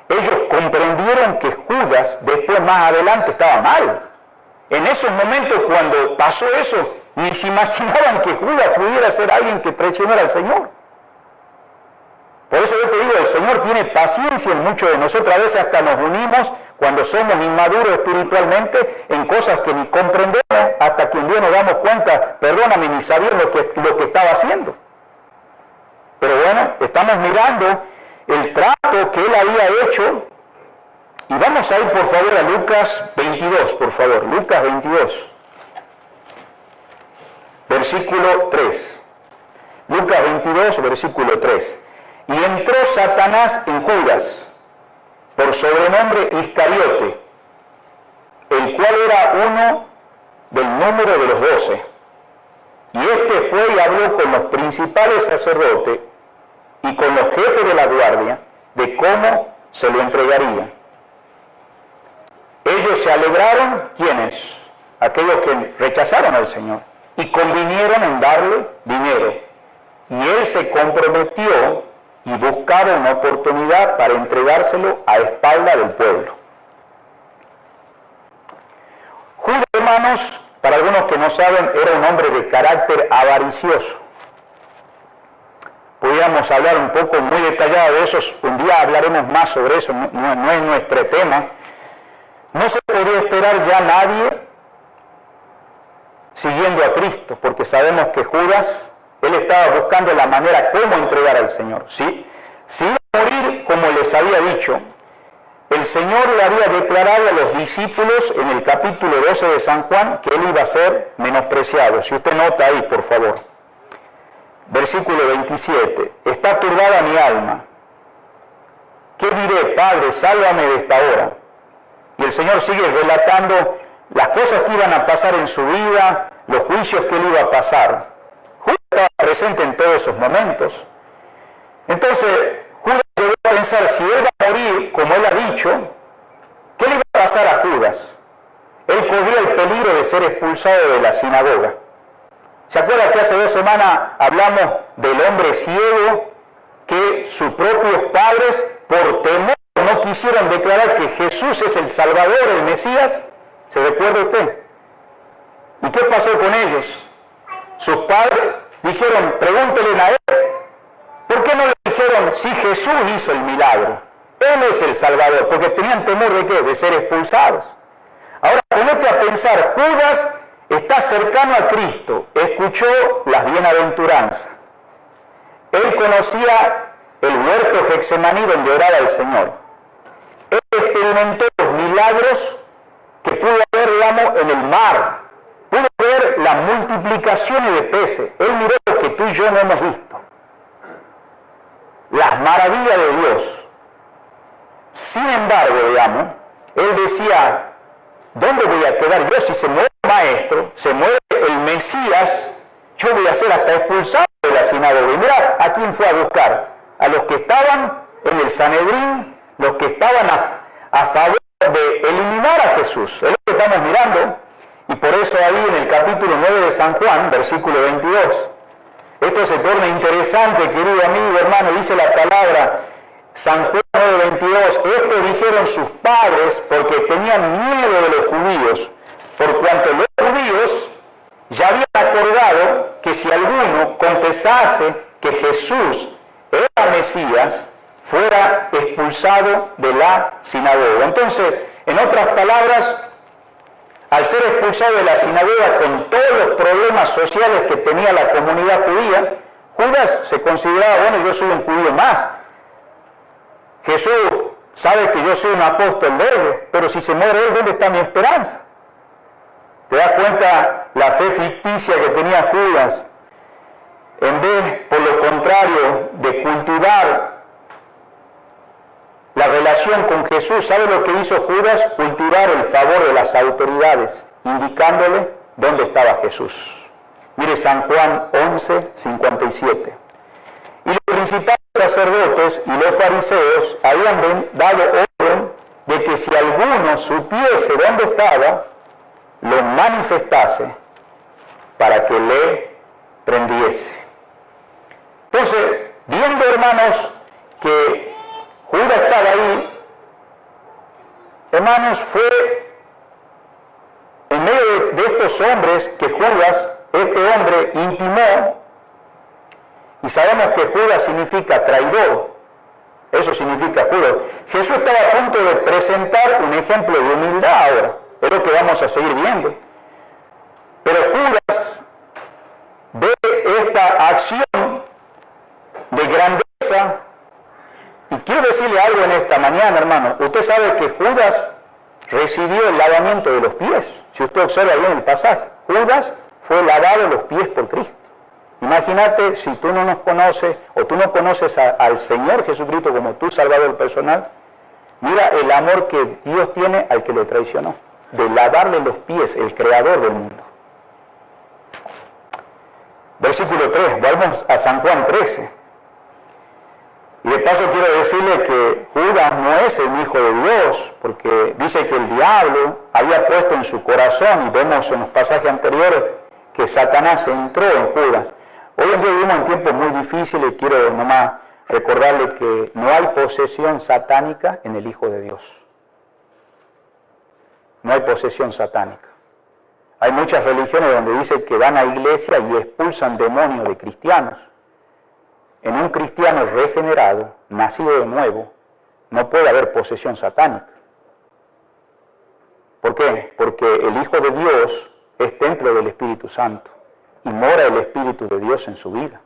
Ellos comprendieron que Judas, después más adelante, estaba mal. En esos momentos, cuando pasó eso, ni se imaginaban que Judas pudiera ser alguien que traicionara al Señor. Por eso yo te digo, el Señor tiene paciencia en muchos de nosotros. A veces hasta nos unimos cuando somos inmaduros espiritualmente en cosas que ni comprendemos, hasta que un día nos damos cuenta, perdóname, ni sabía lo que estaba haciendo. Pero bueno, estamos mirando el trato que él había hecho, y vamos a ir por favor a Lucas 22, por favor, Lucas 22, versículo 3. Lucas 22, versículo 3. Y entró Satanás en Judas, por sobrenombre Iscariote, el cual era uno del número de los 12. Y este fue y habló con los principales sacerdotes y con los jefes de la guardia de cómo se lo entregaría. Ellos se alegraron, ¿quiénes? Aquellos que rechazaron al Señor, y convinieron en darle dinero. Y él se comprometió y buscaba una oportunidad para entregárselo a espalda del pueblo. hermanos, para algunos que no saben, era un hombre de carácter avaricioso. Podríamos hablar un poco muy detallado de eso, un día hablaremos más sobre eso, no es nuestro tema. No se podría esperar ya nadie siguiendo a Cristo, porque sabemos que Judas, él estaba buscando la manera cómo entregar al Señor. ¿Sí? Si iba a morir, como les había dicho, el Señor le había declarado a los discípulos en el capítulo 12 de San Juan que él iba a ser menospreciado. Si usted nota ahí, por favor. Versículo 27. Está turbada mi alma. ¿Qué diré, Padre? Sálvame de esta hora. Y el Señor sigue relatando las cosas que iban a pasar en su vida, los juicios que él iba a pasar. Judas estaba presente en todos esos momentos. Entonces, Judas llegó a pensar, si él va a morir, como él ha dicho, ¿qué le iba a pasar a Judas? Él corría el peligro de ser expulsado de la sinagoga. ¿Se acuerda que hace 2 semanas hablamos del hombre ciego que sus propios padres, por temor, no quisieron declarar que Jesús es el Salvador, el Mesías? ¿Se recuerda usted? ¿Y qué pasó con ellos? Sus padres dijeron, pregúntenle a él. ¿Por qué no le dijeron, si Jesús hizo el milagro? Él es el Salvador, porque tenían temor de qué? De ser expulsados. Ahora, ponete a pensar, Judas está cercano a Cristo, escuchó las bienaventuranzas. Él conocía el huerto Getsemaní donde oraba el Señor. Él experimentó los milagros que pudo ver, digamos, en el mar. Pudo ver las multiplicaciones de peces. Él miró lo que tú y yo no hemos visto. Las maravillas de Dios. Sin embargo, digamos, él decía, ¿dónde voy a quedar yo si se muere el maestro, se muere el Mesías? Yo voy a ser hasta expulsado de la sinagoga. Y mira, ¿a quién fue a buscar? A los que estaban en el Sanedrín, los que estaban a favor de eliminar a Jesús. Es lo que estamos mirando. Y por eso ahí en el capítulo 9 de San Juan, versículo 22, esto se torna interesante, querido amigo, hermano, dice la palabra, San Juan 9:22, esto dijeron sus padres porque tenían miedo de los judíos, por cuanto los judíos ya habían acordado que si alguno confesase que Jesús era Mesías, fuera expulsado de la sinagoga. Entonces, en otras palabras, al ser expulsado de la sinagoga con todos los problemas sociales que tenía la comunidad judía, Judas se consideraba, bueno, yo soy un judío más. Jesús sabe que yo soy un apóstol de él, pero si se muere él, ¿dónde está mi esperanza? ¿Te das cuenta la fe ficticia que tenía Judas? En vez, por lo contrario, de cultivar la relación con Jesús, ¿sabe lo que hizo Judas? Cultivar el favor de las autoridades, indicándole dónde estaba Jesús. Mire San Juan 11:57. Y los principales sacerdotes y los fariseos habían dado orden de que si alguno supiese dónde estaba, lo manifestase para que le prendiese. Entonces, viendo, hermanos, que Judas estaba ahí, hermanos, fue en medio de estos hombres que Judas, este hombre, intimó, y sabemos que Judas significa traidor, eso significa Judas. Jesús estaba a punto de presentar un ejemplo de humildad ahora, es lo que vamos a seguir viendo. Pero Judas ve esta acción de grandeza, y quiero decirle algo en esta mañana, hermano. Usted sabe que Judas recibió el lavamiento de los pies. Si usted observa bien el pasaje, Judas fue lavado los pies por Cristo. Imagínate si tú no nos conoces, o tú no conoces al Señor Jesucristo como tu Salvador personal, mira el amor que Dios tiene al que lo traicionó, de lavarle los pies, el Creador del mundo. Versículo 3, vamos a San Juan 13. Y de paso quiero decirle que Judas no es el Hijo de Dios, porque dice que el diablo había puesto en su corazón, y vemos en los pasajes anteriores que Satanás entró en Judas. Hoy en día vivimos en tiempos muy difíciles y quiero nomás recordarle que no hay posesión satánica en el Hijo de Dios. No hay posesión satánica. Hay muchas religiones donde dice que van a iglesia y expulsan demonios de cristianos. En un cristiano regenerado, nacido de nuevo, no puede haber posesión satánica. ¿Por qué? Porque el Hijo de Dios es templo del Espíritu Santo y mora el Espíritu de Dios en su vida.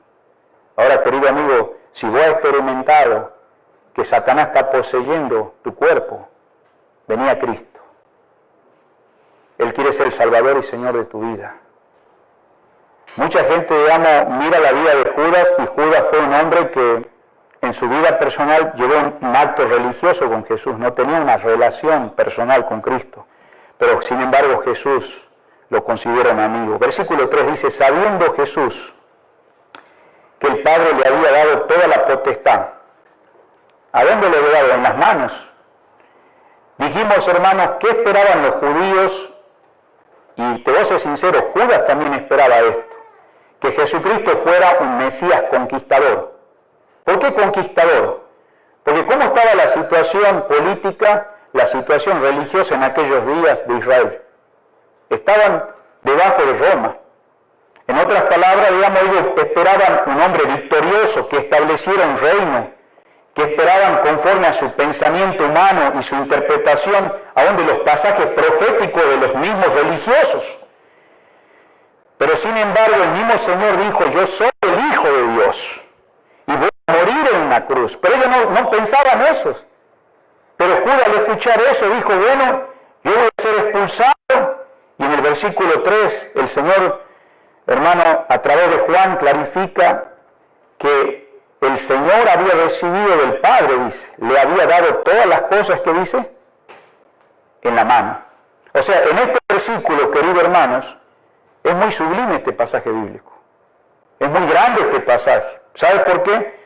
Ahora, querido amigo, si vos has experimentado que Satanás está poseyendo tu cuerpo, vení a Cristo. Él quiere ser el Salvador y Señor de tu vida. Mucha gente, digamos, mira la vida de Judas, y Judas fue un hombre que en su vida personal llevó un acto religioso con Jesús, no tenía una relación personal con Cristo, pero sin embargo Jesús lo considera un amigo. Versículo 3 dice, sabiendo Jesús que el Padre le había dado toda la potestad. ¿A dónde le había dado? En las manos. Dijimos, hermanos, ¿qué esperaban los judíos? Y te voy a ser sincero, Judas también esperaba esto, que Jesucristo fuera un Mesías conquistador. ¿Por qué conquistador? Porque ¿cómo estaba la situación política, la situación religiosa en aquellos días de Israel? Estaban debajo de Roma. En otras palabras, digamos, ellos esperaban un hombre victorioso que estableciera un reino, que esperaban conforme a su pensamiento humano y su interpretación, aún de los pasajes proféticos de los mismos religiosos. Pero sin embargo, el mismo Señor dijo, yo soy el Hijo de Dios y voy a morir en una cruz. Pero ellos no pensaban eso. Pero Judas, al escuchar eso, dijo, bueno, yo voy a ser expulsado. Y en el versículo 3, el Señor, hermano, a través de Juan, clarifica que el Señor había recibido del Padre, dice, le había dado todas las cosas que dice en la mano. O sea, en este versículo, queridos hermanos, es muy sublime este pasaje bíblico. Es muy grande este pasaje. ¿Sabes por qué?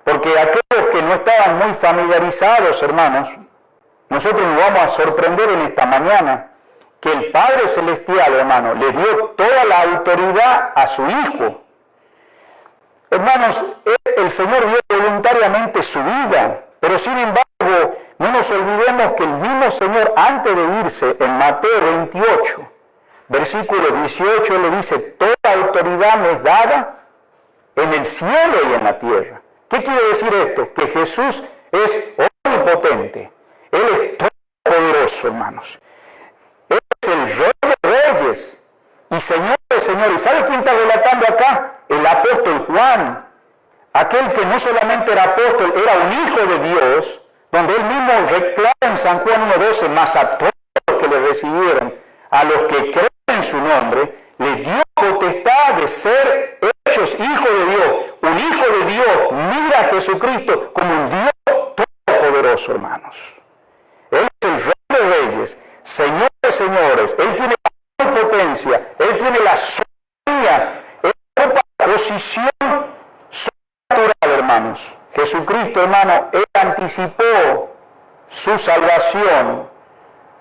Porque aquellos que no estaban muy familiarizados, hermanos, nosotros nos vamos a sorprender en esta mañana que el Padre Celestial, hermano, le dio toda la autoridad a su Hijo. Hermanos, el Señor dio voluntariamente su vida, pero sin embargo, no nos olvidemos que el mismo Señor, antes de irse, en Mateo 28, versículo 18, le dice, toda autoridad me es dada en el cielo y en la tierra. ¿Qué quiere decir esto? Que Jesús es omnipotente. Él es todopoderoso, hermanos. Él es el Rey de Reyes y Señor de Señores. ¿Y sabe quién está relatando acá? El apóstol Juan. Aquel que no solamente era apóstol, era un hijo de Dios, donde él mismo reclama en San Juan 1:12, más a todos los que le recibieron, a los que creen en su nombre, le dio potestad de ser hechos hijos de Dios. Un hijo de Dios mira a Jesucristo como un Dios todopoderoso, hermanos. Él es el Rey de Reyes, Señor de Señores. Él tiene la potencia, Él tiene la soberanía, Él ocupa la posición sobrenatural, hermanos. Jesucristo, hermano, Él anticipó su salvación.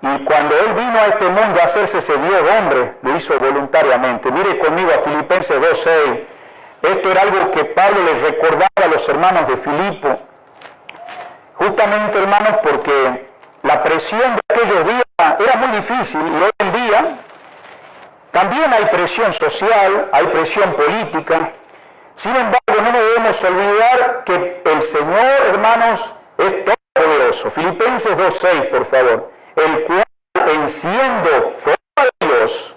Y cuando Él vino a este mundo a hacerse ese Dios hombre, lo hizo voluntariamente. Mire conmigo a Filipenses 2:6. Esto era algo que Pablo les recordaba a los hermanos de Filipo. Justamente, hermanos, porque la presión de aquellos días era muy difícil y hoy en día también hay presión social, hay presión política. Sin embargo, no nos debemos olvidar que el Señor, hermanos, es todopoderoso. Filipenses 2:6, por favor. El cual, en siendo forma de Dios,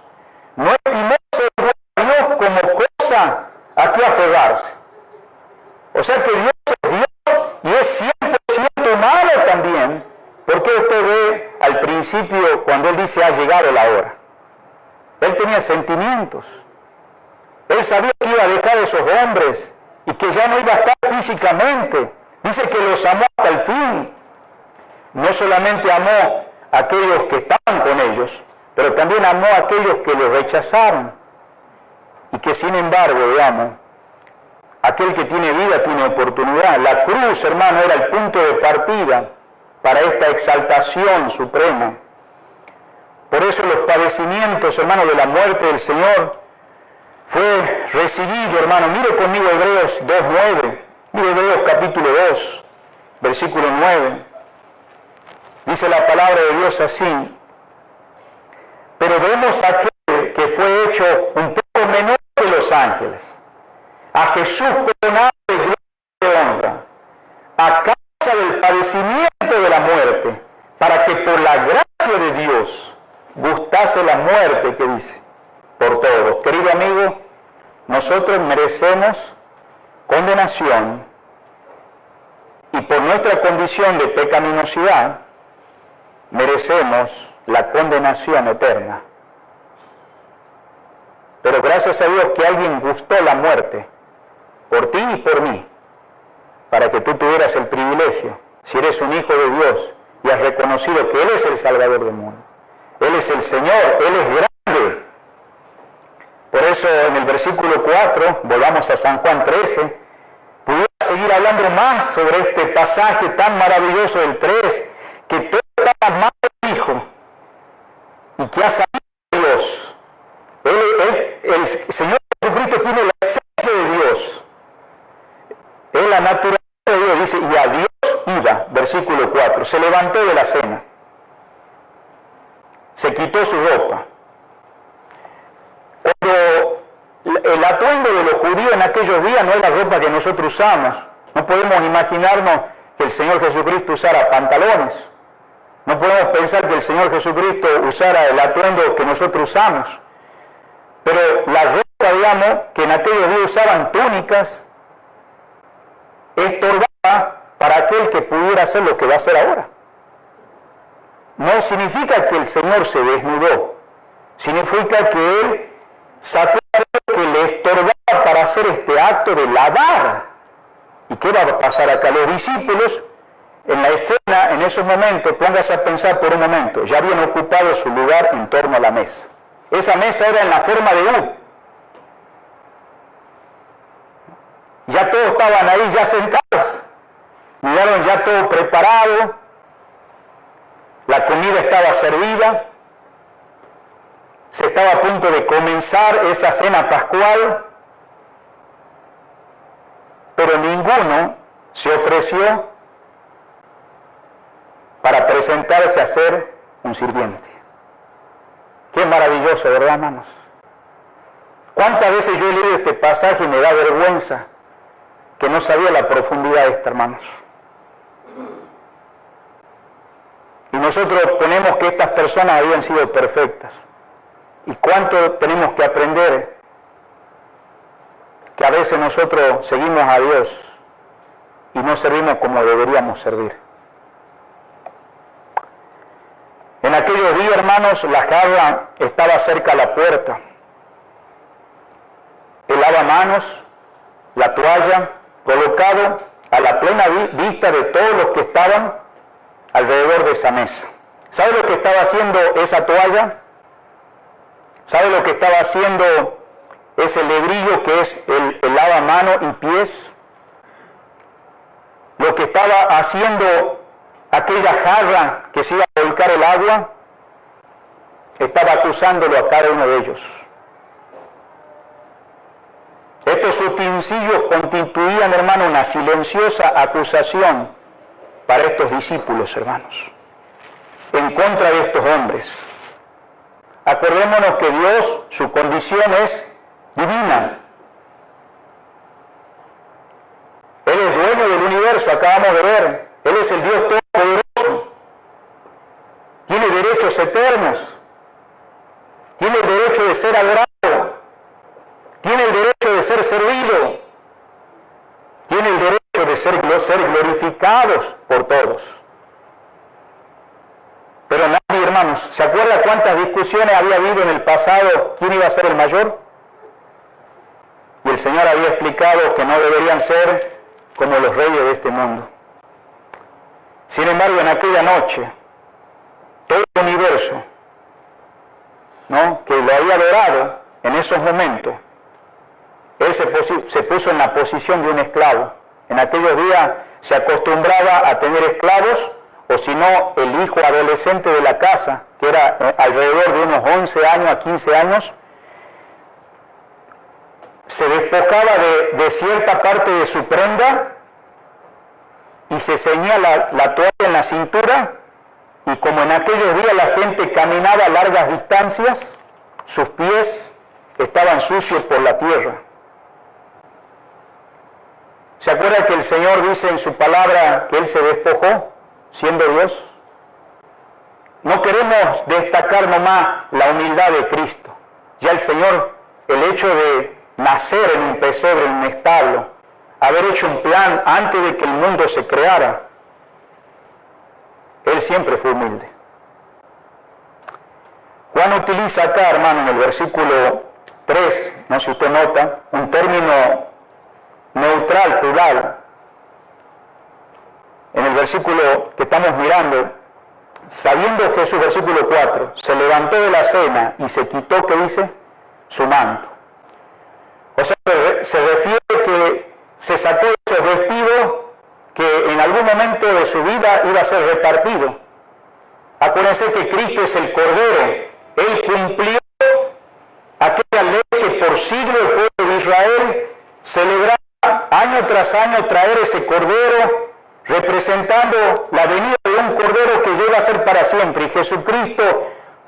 no estimó ser igual a Dios como cosa a que aferrarse. O sea que Dios es Dios y es 100% humano también. Porque usted ve al principio cuando Él dice, ha llegado la hora. Él tenía sentimientos. Él sabía que iba a dejar a esos hombres y que ya no iba a estar físicamente. Dice que los amó hasta el fin. No solamente amó a aquellos que estaban con ellos, pero también amó a aquellos que lo rechazaron. Y que sin embargo, digamos, aquel que tiene vida tiene oportunidad. La cruz, hermano, era el punto de partida para esta exaltación suprema. Por eso los padecimientos, hermano, de la muerte del Señor fue recibido, hermano. Mire conmigo Hebreos 2:9. Mire Hebreos capítulo 2, versículo 9. Dice la palabra de Dios así. Pero vemos a aquel que fue hecho un poco menor que los ángeles, a Jesús coronado de gloria y de honra, a causa del padecimiento de la muerte, para que por la gracia de Dios gustase la muerte, que dice, por todos. Querido amigo, nosotros merecemos condenación y por nuestra condición de pecaminosidad merecemos la condenación eterna. Pero gracias a Dios que alguien gustó la muerte por ti y por mí, para que tú tuvieras el privilegio, si eres un hijo de Dios y has reconocido que Él es el Salvador del mundo, Él es el Señor, Él es grande. Por eso en el versículo 4, volvamos a San Juan 13, pudiera seguir hablando más sobre este pasaje tan maravilloso del 3, que todo está más del Hijo y que ha salido de Dios. El Señor Jesucristo tiene la esencia de Dios, es la naturaleza de Dios, dice, y a Dios iba, versículo 4, se levantó de la cena, se quitó su ropa. Cuando el atuendo de los judíos en aquellos días no es la ropa que nosotros usamos, no podemos imaginarnos que el Señor Jesucristo usara pantalones, no podemos pensar que el Señor Jesucristo usara el atuendo que nosotros usamos, pero la ropa, digamos, que en aquellos días usaban túnicas, estorbaba para aquel que pudiera hacer lo que va a hacer ahora. No significa que el Señor se desnudó, significa que Él sacó algo que le estorbaba para hacer este acto de lavar. ¿Y qué va a pasar acá? Los discípulos, en la escena, en esos momentos, póngase a pensar por un momento, ya habían ocupado su lugar en torno a la mesa. Esa mesa era en la forma de U. Ya todos estaban ahí, ya sentados. Miraron ya todo preparado. La comida estaba servida. Se estaba a punto de comenzar esa cena pascual. Pero ninguno se ofreció para presentarse a ser un sirviente. Qué maravilloso, ¿verdad, hermanos? ¿Cuántas veces yo he leído este pasaje y me da vergüenza que no sabía la profundidad de esto, hermanos? Y nosotros ponemos que estas personas habían sido perfectas. ¿Y cuánto tenemos que aprender? Que a veces nosotros seguimos a Dios y no servimos como deberíamos servir. En aquellos días, hermanos, la jarra estaba cerca a la puerta. El lavamanos, la toalla, colocado a la plena vista de todos los que estaban alrededor de esa mesa. ¿Sabe lo que estaba haciendo esa toalla? ¿Sabe lo que estaba haciendo ese lebrillo que es el lavamanos y pies? Lo que estaba haciendo aquella jarra que se iba a volcar el agua, estaba acusándolo a cada uno de ellos. Estos utensilios constituían, hermano, una silenciosa acusación para estos discípulos, hermanos, en contra de estos hombres. Acordémonos que Dios, su condición es divina. Él es dueño del universo, acabamos de ver. Él es el Dios todopoderoso. Tiene derechos eternos. Tiene el derecho de ser adorado. Tiene el derecho de ser servido. Tiene el derecho de ser glorificados por todos. Pero nadie, hermanos, ¿se acuerda cuántas discusiones había habido en el pasado? ¿Quién iba a ser el mayor? Y el Señor había explicado que no deberían ser como los reyes de este mundo. Sin embargo, en aquella noche, todo el universo, ¿no?, que lo había adorado en esos momentos, él se puso en la posición de un esclavo. En aquellos días se acostumbraba a tener esclavos, o si no, el hijo adolescente de la casa, que era alrededor de unos 11 años a 15 años, se despojaba de cierta parte de su prenda y se ceñía la toalla en la cintura, y como en aquellos días la gente caminaba a largas distancias, sus pies estaban sucios por la tierra. ¿Se acuerda que el Señor dice en su palabra que Él se despojó siendo Dios? No queremos destacar nomás la humildad de Cristo. Ya el Señor, el hecho de nacer en un pesebre, en un establo, haber hecho un plan antes de que el mundo se creara, Él siempre fue humilde. Juan utiliza acá, hermano, en el versículo 3, no sé si usted nota, un término neutral, plural. En el versículo que estamos mirando, sabiendo Jesús, versículo 4, se levantó de la cena y se quitó, ¿qué dice? Su manto. O sea, se refiere que se sacó esos vestidos que en algún momento de su vida iba a ser repartido. Acuérdense que Cristo es el Cordero. Él cumplió aquella ley que por siglos el pueblo de Israel celebraba año tras año, traer ese Cordero representando la venida de un Cordero que llega a ser para siempre. Y Jesucristo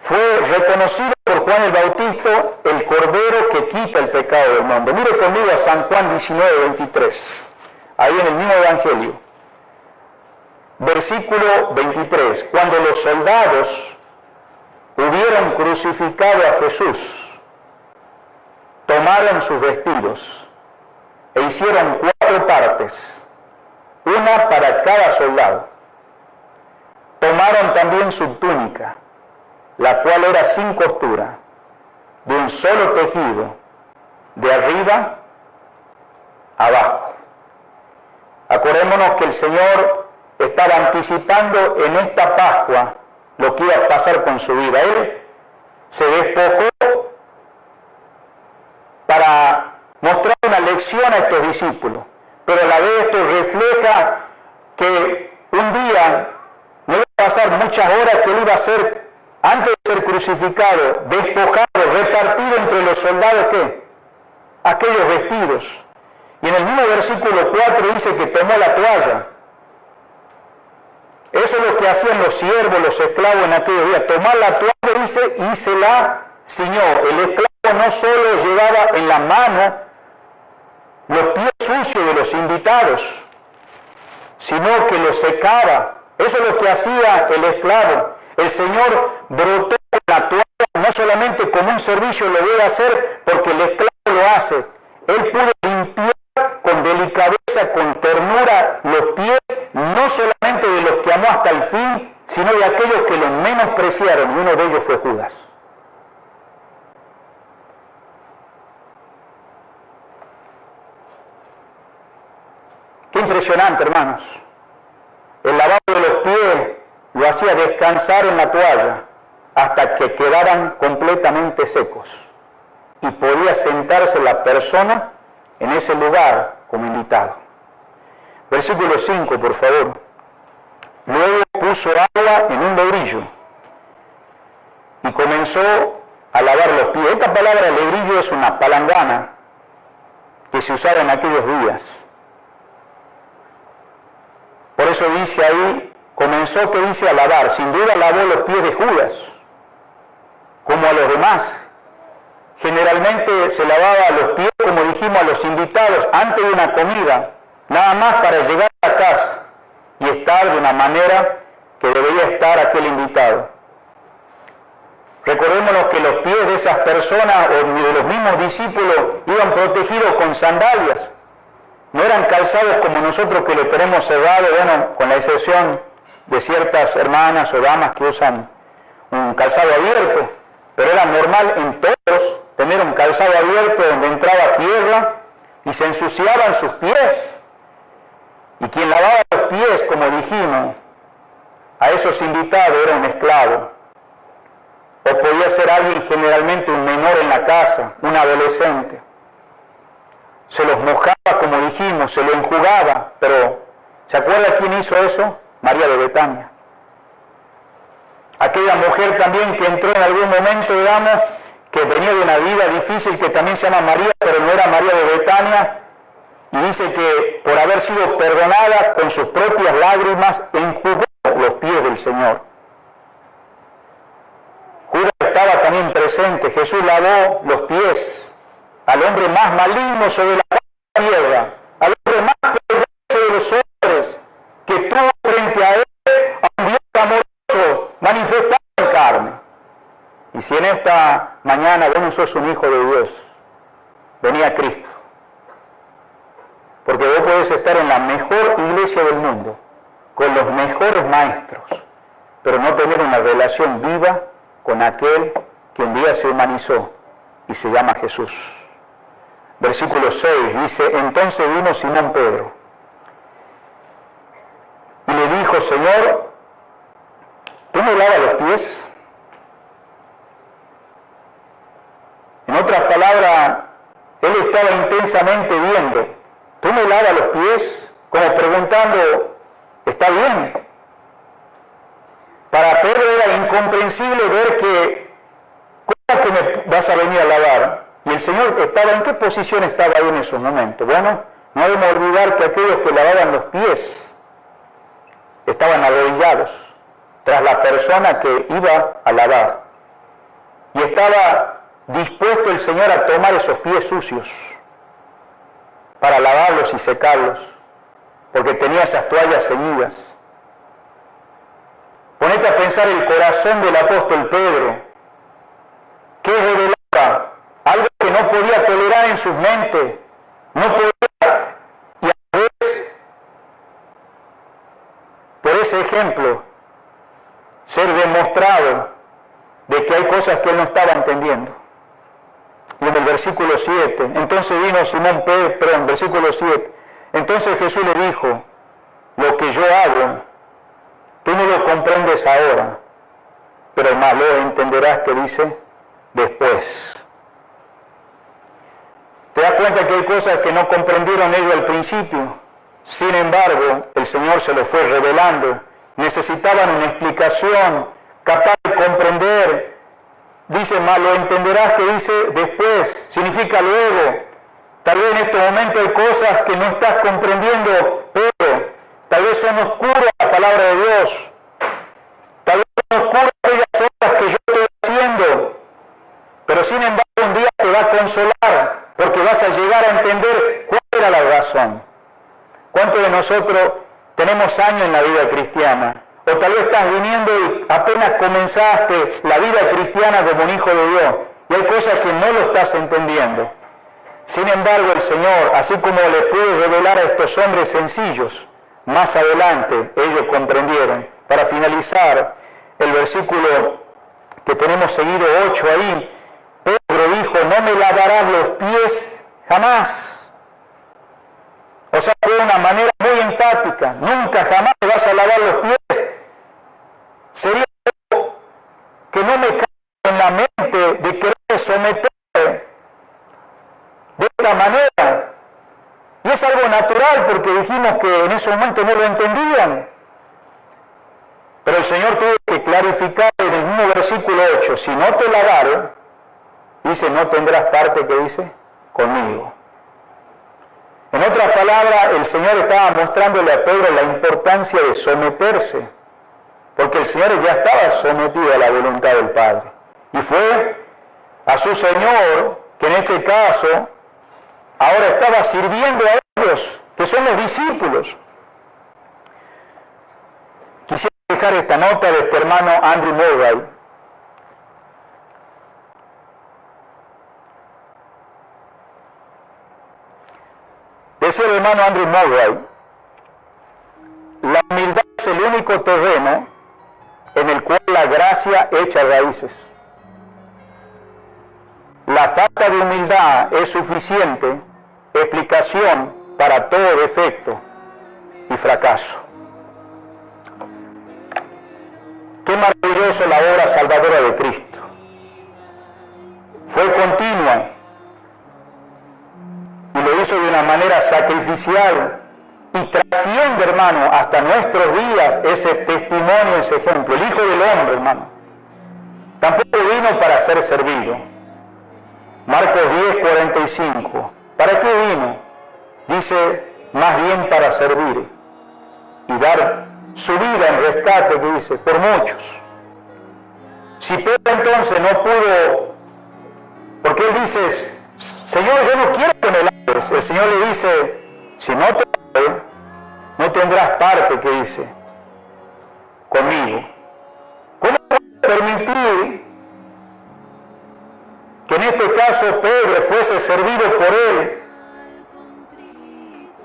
fue reconocido por Juan el Bautista, el Cordero que quita el pecado del mundo. Mire conmigo a San Juan 19, 23, ahí en el mismo Evangelio. Versículo 23. Cuando los soldados hubieron crucificado a Jesús, tomaron sus vestidos e hicieron 4 partes, una para cada soldado. Tomaron también su túnica, la cual era sin costura, de un solo tejido, de arriba abajo. Acordémonos que el Señor estaba anticipando en esta Pascua lo que iba a pasar con su vida. Él se despojó para mostrar una lección a estos discípulos, pero a la vez esto refleja que un día no iba a pasar muchas horas que él iba a ser, antes de ser crucificado, despojado, repartido entre los soldados, ¿qué? Aquellos vestidos. Y en el mismo versículo 4 dice que tomó la toalla. Eso es lo que hacían los siervos, los esclavos en aquellos días. Tomar la toalla, dice, y se la ciñó. El esclavo no solo llevaba en la mano los pies sucios de los invitados, sino que los secaba. Eso es lo que hacía el esclavo. El Señor brotó la toalla no solamente como un servicio lo voy a hacer porque el esclavo lo hace. Él pudo limpiar con delicadeza, con ternura los pies, no solamente de los que amó hasta el fin, sino de aquellos que los menospreciaron, y uno de ellos fue Judas. Qué impresionante, hermanos. El lavado de los pies lo hacía descansar en la toalla hasta que quedaran completamente secos. Y podía sentarse la persona en ese lugar como invitado. Versículo 5, por favor. Luego puso agua en un lebrillo y comenzó a lavar los pies. Esta palabra lebrillo es una palangana que se usaba en aquellos días. Por eso dice ahí, comenzó, que dice, a lavar. Sin duda lavó los pies de Judas, como a los demás. Generalmente se lavaba los pies, como dijimos, a los invitados antes de una comida, nada más para llegar a casa y estar de una manera que debería estar aquel invitado. Recordémonos que los pies de esas personas o de los mismos discípulos iban protegidos con sandalias. No eran calzados como nosotros que lo tenemos cerrado, bueno, con la excepción de ciertas hermanas o damas que usan un calzado abierto, pero era normal en todos tener un calzado abierto donde entraba tierra y se ensuciaban sus pies. Y quien lavaba los pies, como dijimos, a esos invitados era un esclavo. O podía ser alguien, generalmente un menor en la casa, un adolescente. Se los mojaba, como dijimos, se lo enjugaba, pero ¿se acuerda quién hizo eso? María de Betania. Aquella mujer también que entró en algún momento, digamos, que venía de una vida difícil, que también se llama María, pero no era María de Betania, y dice que por haber sido perdonada con sus propias lágrimas, enjugó los pies del Señor. Judas estaba también presente. Jesús lavó los pies al hombre más maligno sobre la faz de la tierra, al hombre más perverso de los hombres, que tuvo frente a él a un Dios amoroso manifestado en carne. Y si en esta mañana vos no sos un hijo de Dios, vení a Cristo. Porque vos podés estar en la mejor iglesia del mundo, con los mejores maestros, pero no tener una relación viva con aquel que un día se humanizó y se llama Jesús. Versículo 6 dice, entonces vino Simón Pedro y le dijo, Señor, ¿tú me lavas los pies? En otras palabras, él estaba intensamente viendo, ¿tú me lavas los pies? Como preguntando, ¿está bien? Para Pedro era incomprensible ver que, ¿cómo que me vas a venir a lavar? Y el Señor estaba, ¿en qué posición estaba ahí en esos momentos? Bueno, no debemos olvidar que aquellos que lavaban los pies estaban arrodillados tras la persona que iba a lavar. Y estaba dispuesto el Señor a tomar esos pies sucios para lavarlos y secarlos, porque tenía esas toallas ceñidas. Ponete a pensar el corazón del apóstol Pedro, que revelaba algo que no podía tolerar en sus mentes, no podía, y a veces, por ese ejemplo, ser demostrado de que hay cosas que él no estaba entendiendo. Y en el versículo 7, entonces vino Simón Pedro, versículo 7, entonces Jesús le dijo, lo que yo hago, tú no lo comprendes ahora, pero más lo entenderás, que dice, después. ¿Te das cuenta que hay cosas que no comprendieron ellos al principio? Sin embargo, el Señor se lo fue revelando. Necesitaban una explicación capaz de comprender. Dice, más lo entenderás, que dice después, significa luego. Tal vez en este momento hay cosas que no estás comprendiendo, pero tal vez son oscuras la palabra de Dios. Tal vez son oscuras aquellas obras que yo estoy haciendo. Pero sin embargo un día te va a consolar, porque vas a llegar a entender cuál era la razón. ¿Cuántos de nosotros tenemos años en la vida cristiana? O tal vez estás viniendo y apenas comenzaste la vida cristiana como un hijo de Dios, y hay cosas que no lo estás entendiendo. Sin embargo, el Señor, así como le pudo revelar a estos hombres sencillos, más adelante ellos comprendieron. Para finalizar, el versículo que tenemos seguido 8 ahí, Pedro dijo, no me lavarás los pies jamás. O sea, de una manera muy enfática, nunca jamás me vas a lavar los pies. Sería algo que no me cabe en la mente de querer someter de esta manera. Y es algo natural, porque dijimos que en ese momento no lo entendían. Pero el Señor tuvo que clarificar en el mismo versículo 8, si no te lavare, dice, no tendrás parte, que dice, conmigo. En otras palabras, el Señor estaba mostrándole a Pedro la importancia de someterse, porque el Señor ya estaba sometido a la voluntad del Padre. Y fue a su Señor, que en este caso ahora estaba sirviendo a ellos, que son los discípulos. Quisiera dejar esta nota de este hermano Andrew Murray. Decía el hermano Andrew Murray, la humildad es el único terreno en el cual la gracia echa raíces. La falta de humildad es suficiente explicación para todo defecto y fracaso. Qué maravillosa la obra salvadora de Cristo. Fue continua y lo hizo de una manera sacrificial y trasciende, hermano, hasta nuestros días ese testimonio, ese ejemplo. El Hijo del Hombre, hermano, tampoco vino para ser servido. Marcos 10:45. ¿Para qué vino? Dice, más bien para servir y dar su vida en rescate, que dice, por muchos. Si Pedro entonces no pudo, porque él dice, Señor, yo no quiero que me laves. El Señor le dice, si no te laves, no tendrás parte, que dice, conmigo. ¿Cómo puedes permitir que en este caso Pedro fuese servido por él?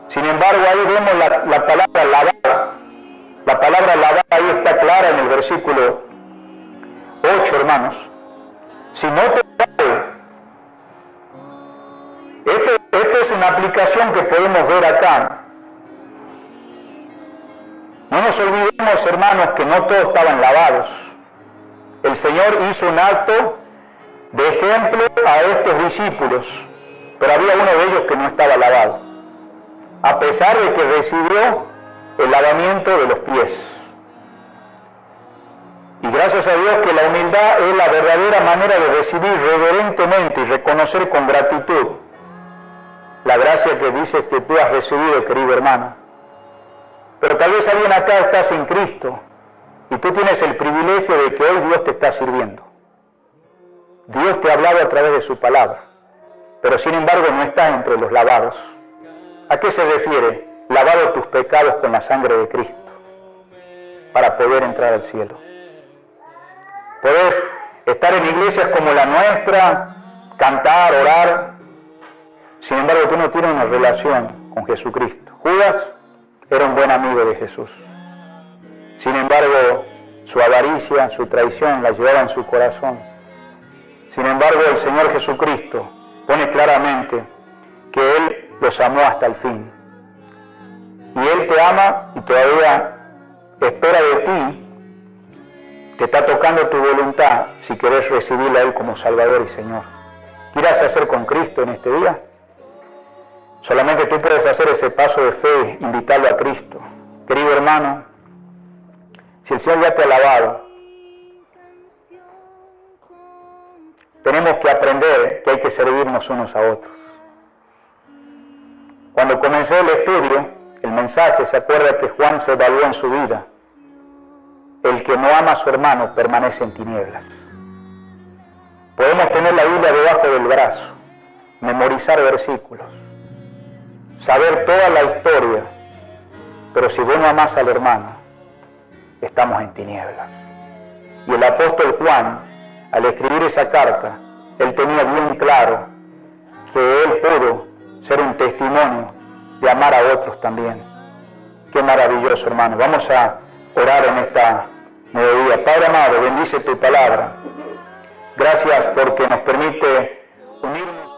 Sin embargo, ahí vemos la palabra lavar. La palabra lavar ahí está clara en el versículo 8, hermanos. Si no te laves, esto es una aplicación que podemos ver acá. No nos olvidemos, hermanos, que no todos estaban lavados. El Señor hizo un acto de ejemplo a estos discípulos, pero había uno de ellos que no estaba lavado, a pesar de que recibió el lavamiento de los pies. Y gracias a Dios que la humildad es la verdadera manera de recibir reverentemente y reconocer con gratitud la gracia que dices que tú has recibido, querido hermano. Pero tal vez alguien acá está sin Cristo y tú tienes el privilegio de que hoy Dios te está sirviendo. Dios te ha hablado a través de su palabra, pero sin embargo no estás entre los lavados. ¿A qué se refiere? Lavado tus pecados con la sangre de Cristo para poder entrar al cielo. Podés estar en iglesias como la nuestra, cantar, orar, sin embargo tú no tienes una relación con Jesucristo. Judas era un buen amigo de Jesús. Sin embargo, su avaricia, su traición la llevaba en su corazón. Sin embargo, el Señor Jesucristo pone claramente que Él los amó hasta el fin. Y Él te ama y todavía espera de ti. Te está tocando tu voluntad si querés recibirle a Él como Salvador y Señor. ¿Qué irás a hacer con Cristo en este día? Solamente tú puedes hacer ese paso de fe, invitarlo a Cristo. Querido hermano, si el Señor ya te ha lavado, tenemos que aprender que hay que servirnos unos a otros. Cuando comencé el estudio, el mensaje, se acuerda que Juan se evaluó en su vida. El que no ama a su hermano permanece en tinieblas. Podemos tener la Biblia debajo del brazo, memorizar versículos, saber toda la historia, pero si vos no amás al hermano, estamos en tinieblas. Y el apóstol Juan, al escribir esa carta, él tenía bien claro que él pudo ser un testimonio de amar a otros también. Qué maravilloso, hermano. Vamos a orar en esta mediodía. Padre amado, bendice tu palabra. Gracias porque nos permite unirnos.